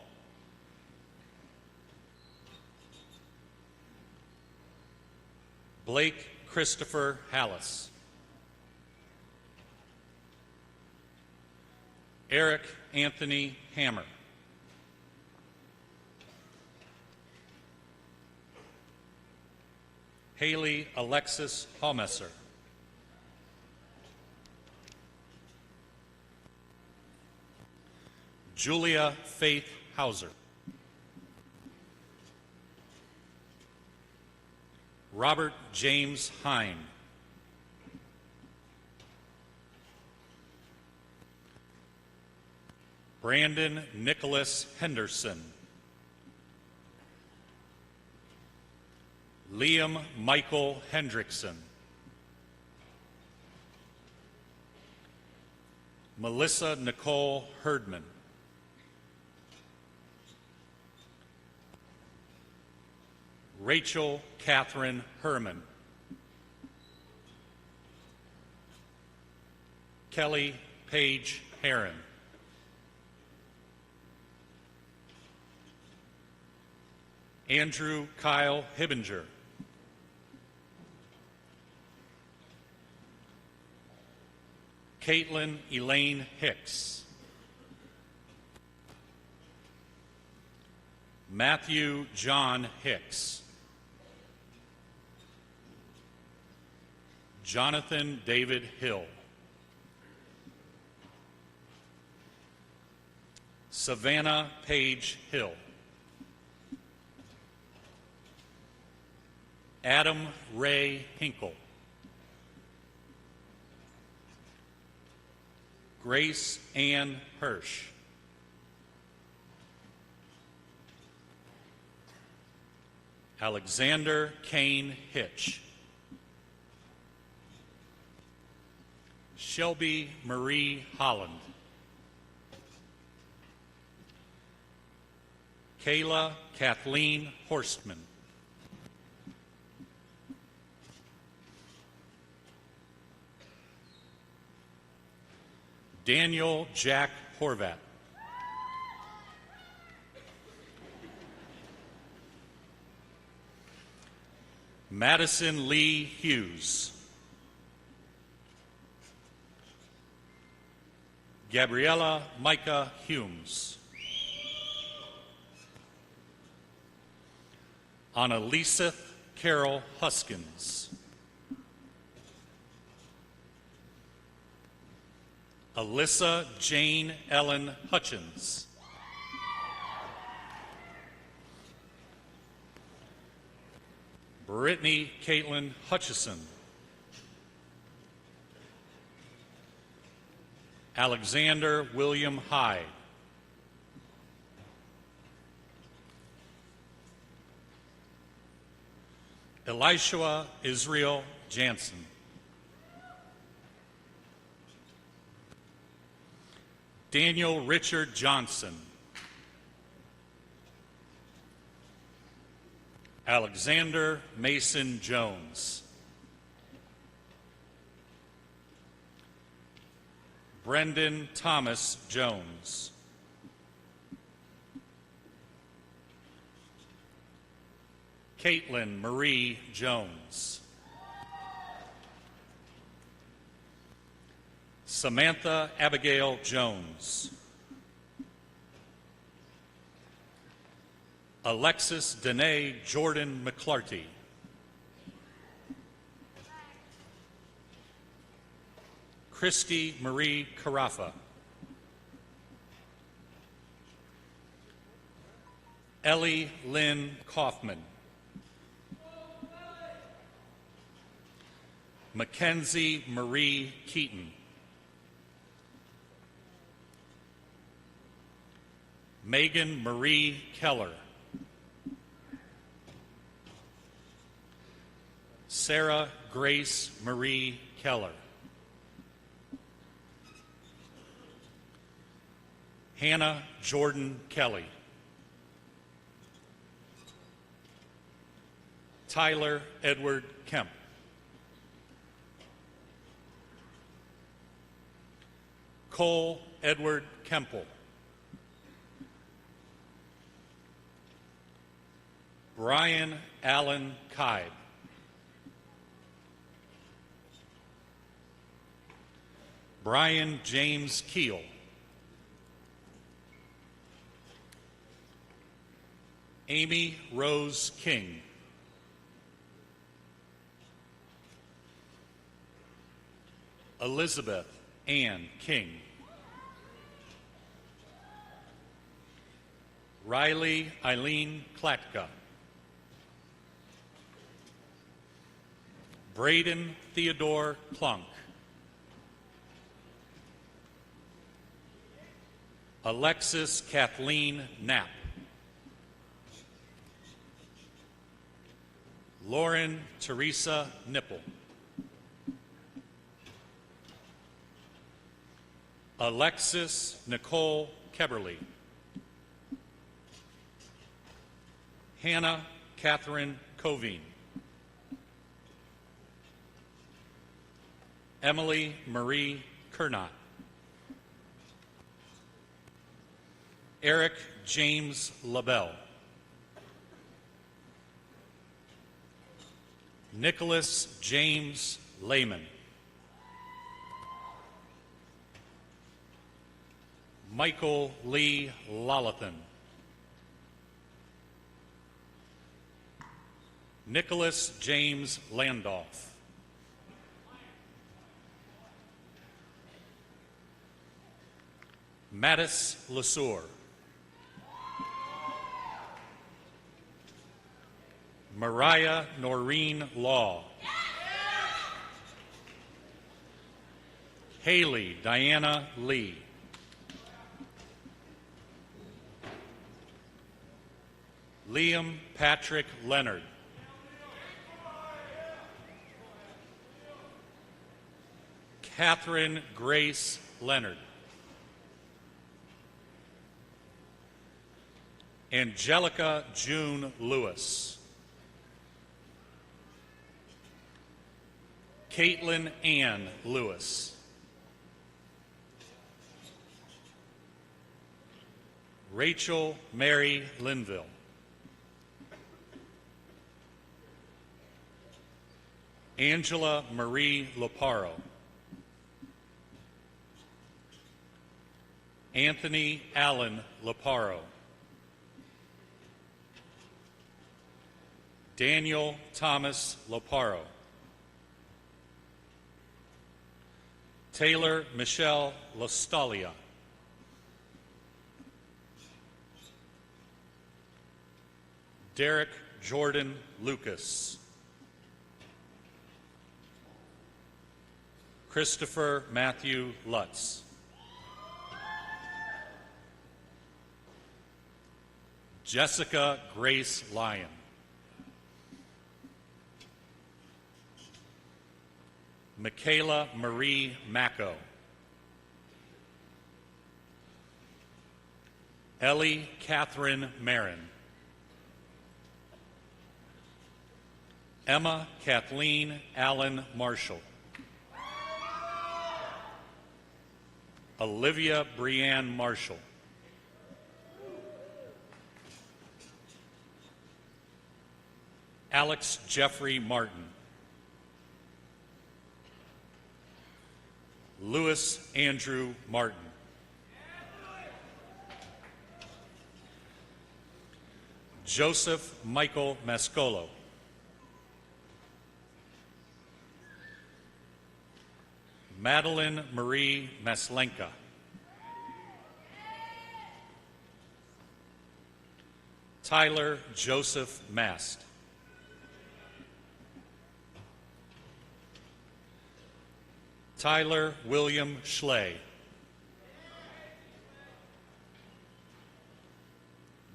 Blake Christopher Hallis. Eric Anthony Hammer. Haley Alexis Halmesser. Julia Faith Hauser. Robert James Hine. Brandon Nicholas Henderson. Liam Michael Hendrickson. Melissa Nicole Herdman. Rachel Catherine Herman. Kelly Paige Heron. Andrew Kyle Hibbinger. Caitlin Elaine Hicks. Matthew John Hicks. Jonathan David Hill. Savannah Page Hill. Adam Ray Hinkle. Grace Ann Hirsch. Alexander Kane Hitch. Shelby Marie Holland. Kayla Kathleen Horstman. Daniel Jack Horvat. Madison Lee Hughes. Gabriella Micah Humes. Annalisa Carol Huskins. Alyssa Jane Ellen Hutchins. Brittany Caitlin Hutchison. Alexander William Hyde. Elishua Israel Jansen. Daniel Richard Johnson. Alexander Mason Jones. Brendan Thomas Jones. Caitlin Marie Jones. Samantha Abigail Jones. Alexis Danae Jordan McClarty. Christy Marie Carafa. Ellie Lynn Kaufman. Mackenzie Marie Keaton. Megan Marie Keller. Sarah Grace Marie Keller. Hannah Jordan Kelly. Tyler Edward Kemp. Cole Edward Kemple. Brian Allen Kide. Brian James Keel. Amy Rose King. Elizabeth Ann King. Riley Eileen Klatka. Braden Theodore Plunk. Alexis Kathleen Knapp. Lauren Teresa Nipple. Alexis Nicole Keberly. Hannah Catherine Covine. Emily Marie Kernot. Eric James LaBelle. Nicholas James Lehman. Michael Lee Lollathan. Nicholas James Landolph. Mattis Lesueur. Mariah Noreen Law. Haley Diana Lee. Liam Patrick Leonard. Catherine Grace Leonard. Angelica June Lewis. Caitlin Ann Lewis. Rachel Mary Linville. Angela Marie Loparo. Anthony Allen Loparo. Daniel Thomas Loparo. Taylor Michelle Lostalia. Derek Jordan Lucas. Christopher Matthew Lutz. Jessica Grace Lyon. Michaela Marie Macco. Ellie Catherine Marin. Emma Kathleen Allen Marshall. Olivia Brianne Marshall. Alex Jeffrey Martin. Louis Andrew Martin. Joseph Michael Mascolo. Madeline Marie Maslenka. Tyler Joseph Mast. Tyler William Schley.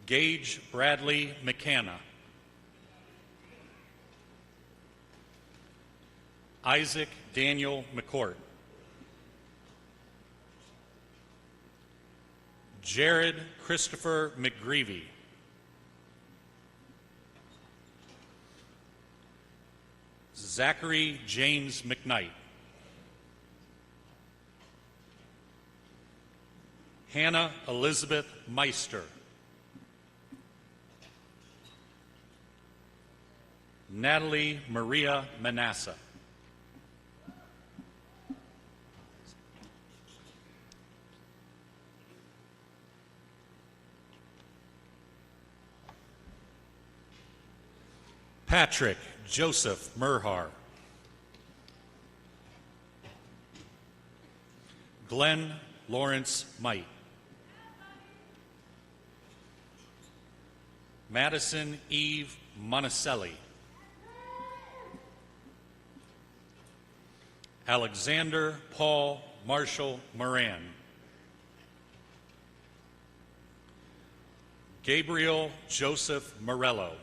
Gage Bradley McCanna. Isaac Daniel McCourt. Jared Christopher McGreevy. Zachary James McKnight. Hannah Elizabeth Meister. Natalie Maria Manassa. Patrick Joseph Merhar. Glenn Lawrence Might. Madison Eve Monticelli. Alexander Paul Marshall Moran. Gabriel Joseph Morello.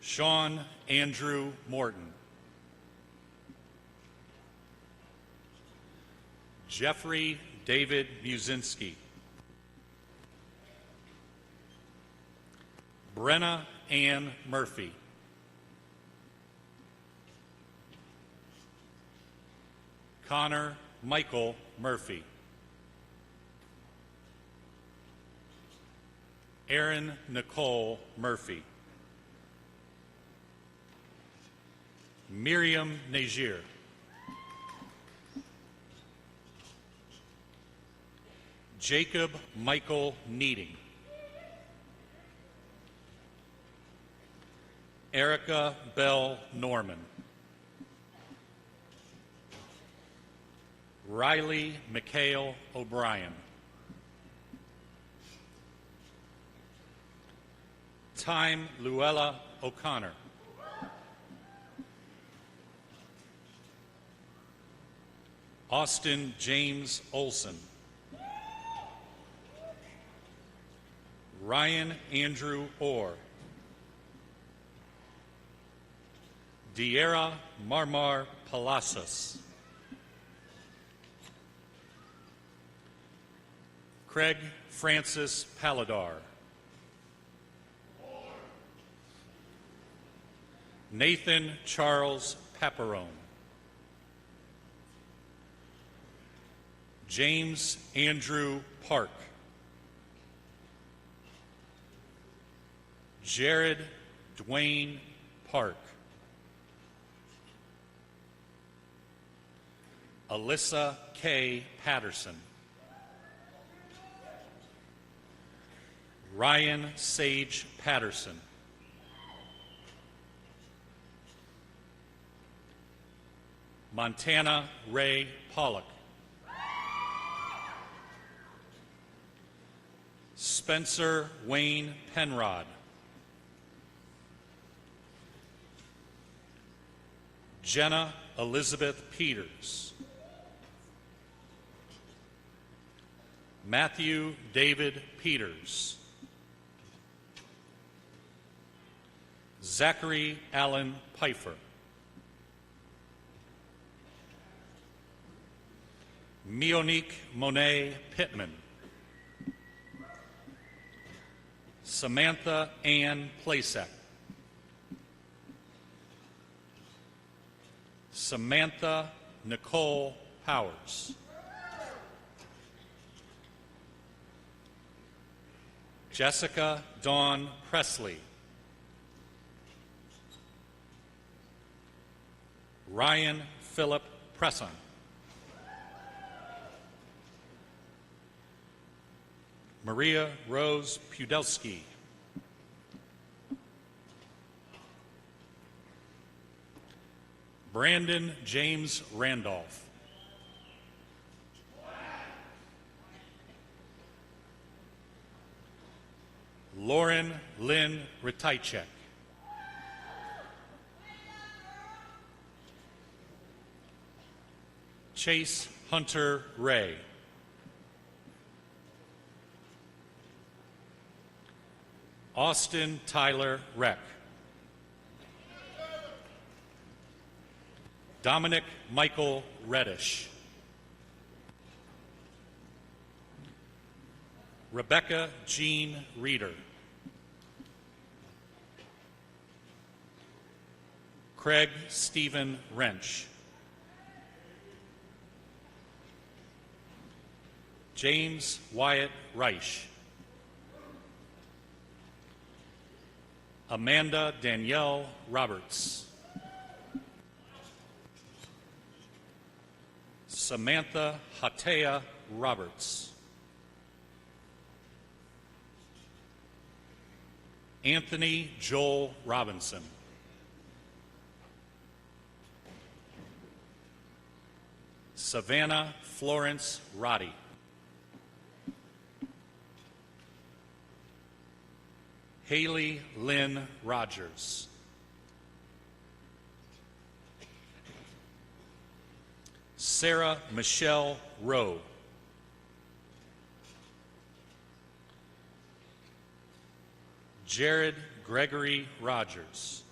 Sean Andrew Morton. Jeffrey David Musinski. Brenna Ann Murphy. Connor Michael Murphy. Erin Nicole Murphy. Miriam Najir. Jacob Michael Needing. Erica Bell Norman. Riley McHale O'Brien. Time Luella O'Connor. Austin James Olson. Ryan Andrew Orr. Diera Marmar Palacios. Craig Francis Paladar. Nathan Charles Paparone. James Andrew Park. Jared Dwayne Park. Alyssa K. Patterson. Ryan Sage Patterson. Montana Ray Pollock. Spencer Wayne Penrod. Jenna Elizabeth Peters. Matthew David Peters. Zachary Allen Pfeiffer. Mionique Monet Pittman. Samantha Ann Plasek. Samantha Nicole Powers. Jessica Dawn Presley. Ryan Philip Presson. Maria Rose Pudelski. Brandon James Randolph. Lauren Lynn Ratajczak. Chase Hunter Ray. Austin Tyler Reck. Dominic Michael Reddish. Rebecca Jean Reeder. Craig Stephen Wrench. James Wyatt Reich. Amanda Danielle Roberts. Samantha Hatea Roberts. Anthony Joel Robinson. Savannah Florence Roddy. Haley Lynn Rogers. Sarah Michelle Rowe. Jared Gregory Rogers.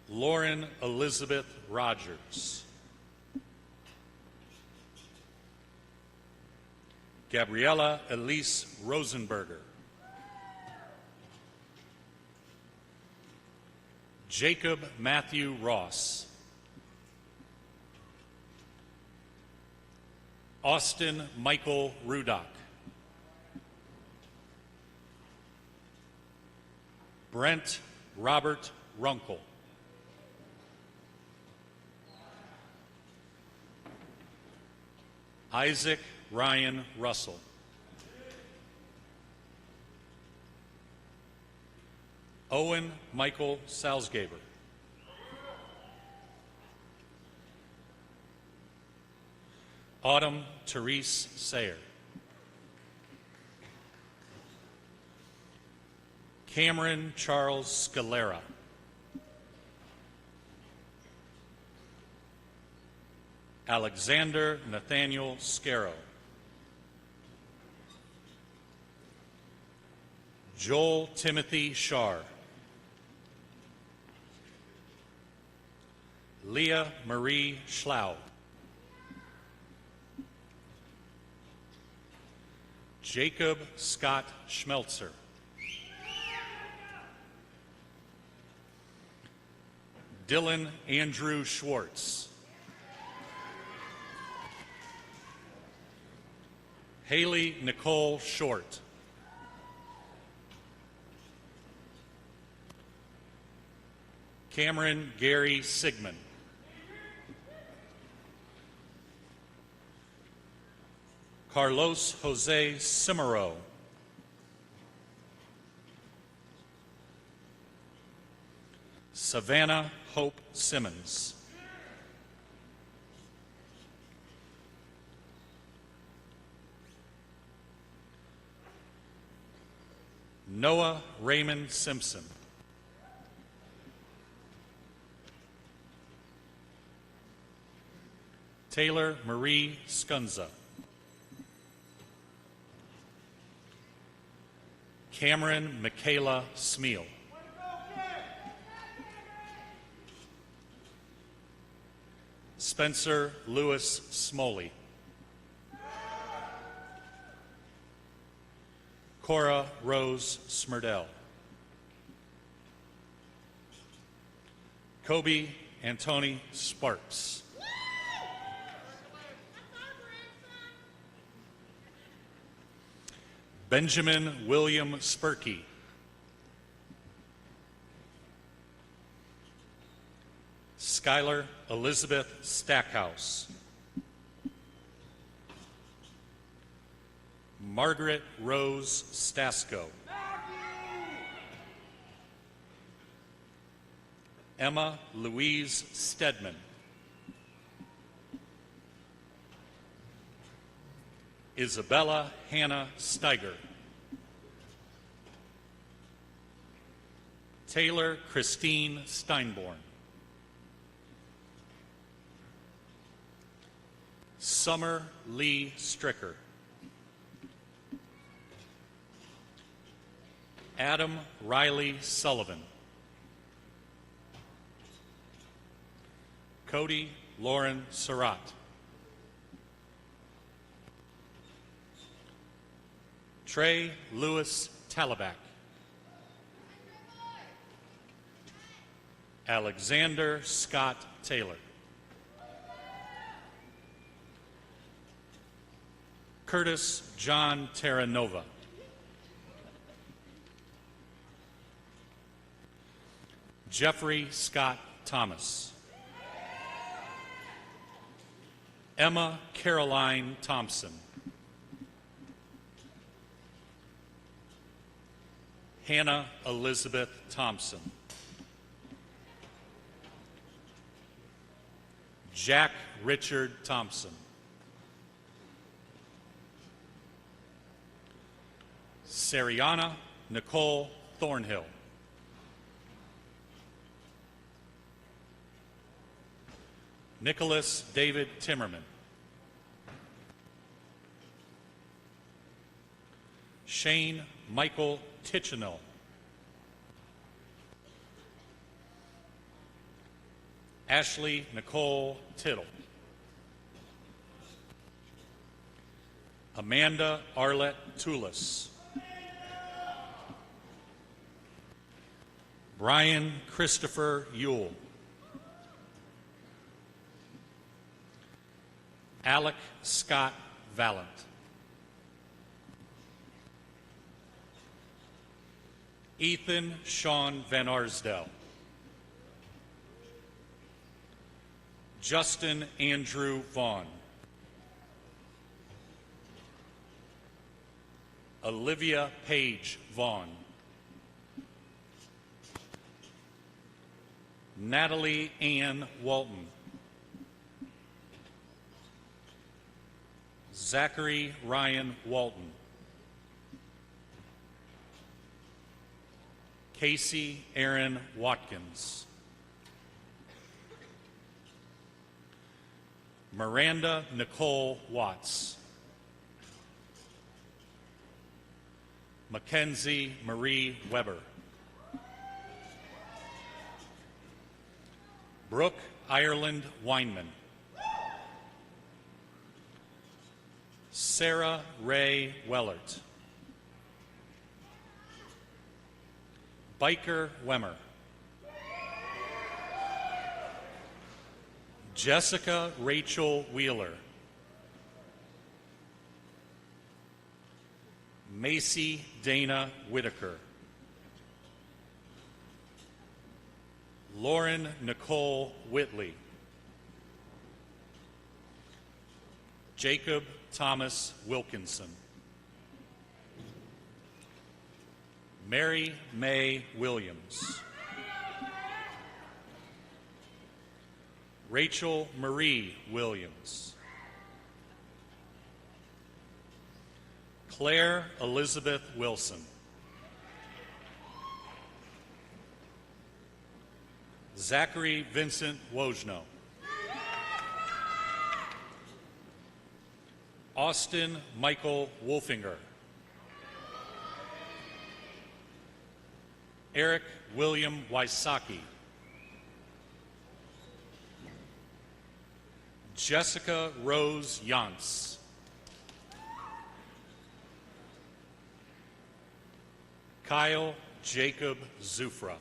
Lauren Elizabeth Rogers. Gabriella Elise Rosenberger. Jacob Matthew Ross. Austin Michael Rudock. Brent Robert Runkle. Isaac Ryan Russell. Owen Michael Salzgaber. Autumn Therese Sayer. Cameron Charles Scalera. Alexander Nathaniel Scarrow. Joel Timothy Shar. Leah Marie Schlau. Jacob Scott Schmeltzer. Dylan Andrew Schwartz. Haley Nicole Short. Cameron Gary Sigmund. Carlos Jose Cimarro. Savannah Hope Simmons. Noah Raymond Simpson. Taylor Marie Skunza. Cameron Michaela Smeal. Spencer Lewis Smoley. Cora Rose Smerdell. Kobe Antoni Sparks. Benjamin William Spurkey. Skylar Elizabeth Stackhouse. Margaret Rose Stasko. Emma Louise Stedman. Isabella Hannah Steiger. Taylor Christine Steinborn. Summer Lee Stricker. Adam Riley Sullivan. Cody Lauren Surratt. Trey Lewis Talabac. Alexander Scott Taylor. Curtis John Terranova. Jeffrey Scott Thomas. Emma Caroline Thompson. Hannah Elizabeth Thompson. Jack Richard Thompson. Sariana Nicole Thornhill. Nicholas David Timmerman. Shane Michael Tichenel. Ashley Nicole Tittle. Amanda Arlette Toulis. Brian Christopher Yule. Alec Scott Vallant. Ethan Sean Van Arsdell. Justin Andrew Vaughn. Olivia Page Vaughn. Natalie Ann Walton. Zachary Ryan Walton. Casey Aaron Watkins. Miranda Nicole Watts. Mackenzie Marie Weber. Brooke Ireland Weinman. Sarah Ray Wellert. Biker Wemmer. Jessica Rachel Wheeler. Macy Dana Whitaker. Lauren Nicole Whitley. Jacob Thomas Wilkinson. Mary Mae Williams. Rachel Marie Williams. Claire Elizabeth Wilson. Zachary Vincent Wojno. Austin Michael Wolfinger. Eric William Wysocki. Jessica Rose Yance. Kyle Jacob Zufra.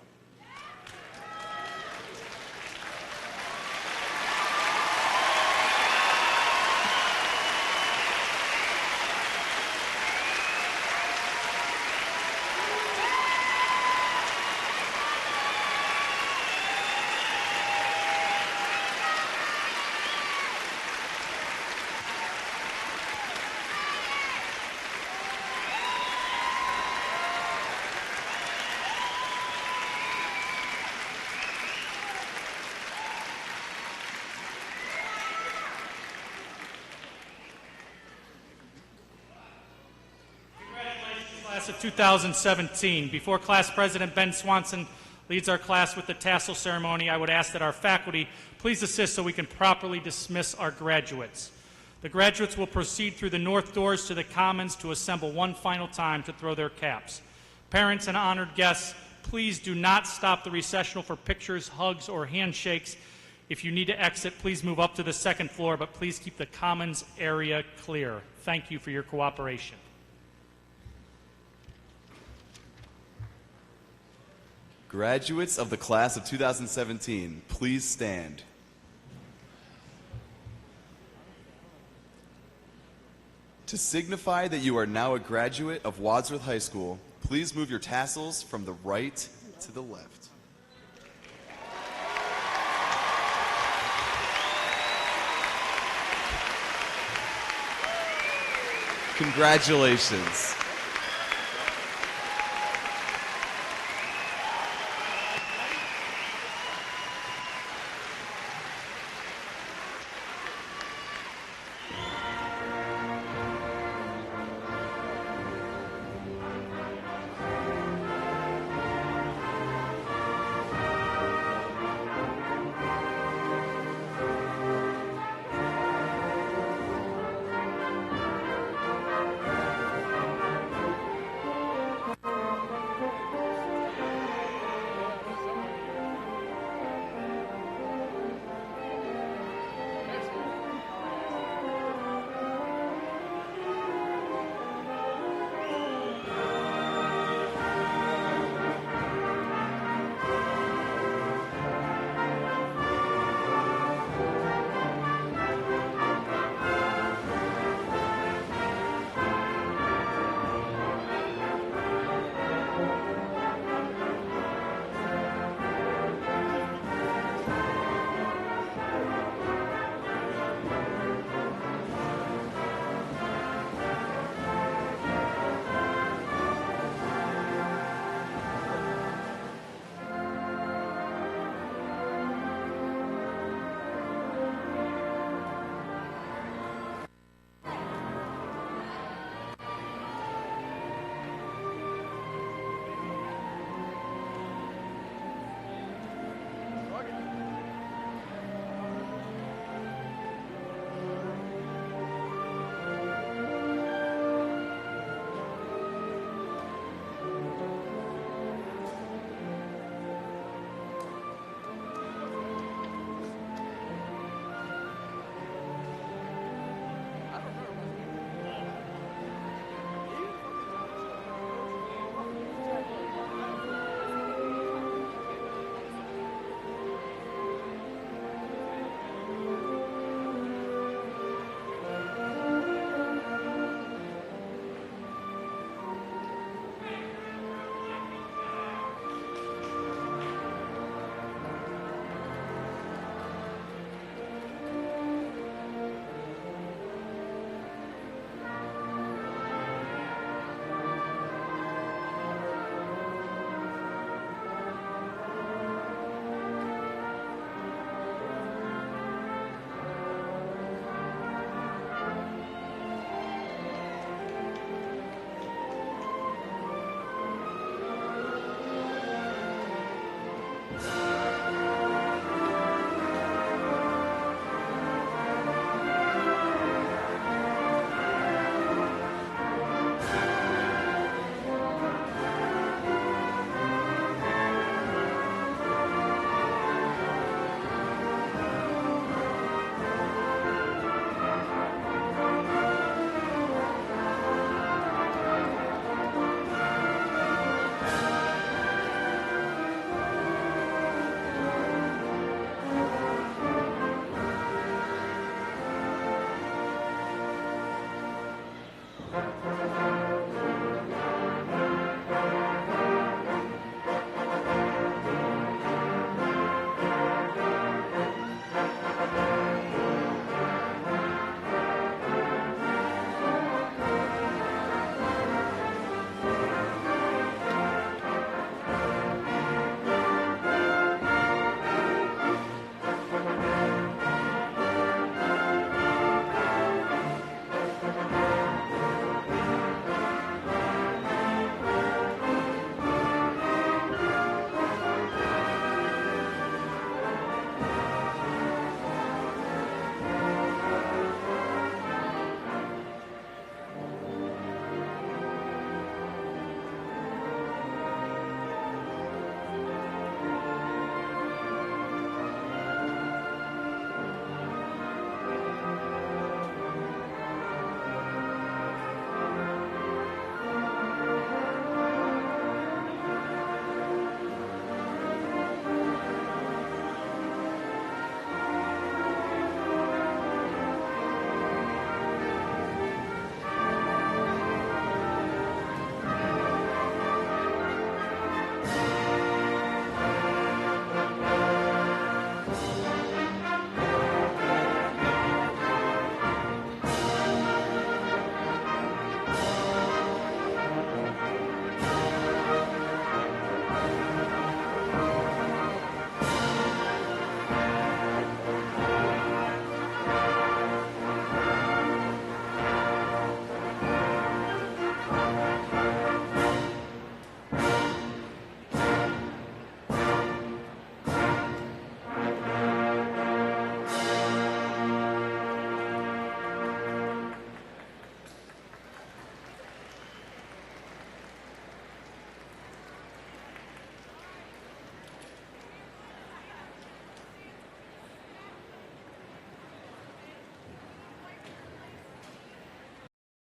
Class of 2017. Before Class President Ben Swanson leads our class with the tassel ceremony, I would ask that our faculty please assist so we can properly dismiss our graduates. The graduates will proceed through the north doors to the Commons to assemble one final time to throw their caps. Parents and honored guests, please do not stop the recessional for pictures, hugs, or handshakes. If you need to exit, please move up to the second floor, but please keep the Commons area clear. Thank you for your cooperation. Graduates of the class of 2017, please stand. To signify that you are now a graduate of Wadsworth High School, please move your tassels from the right to the left. Congratulations.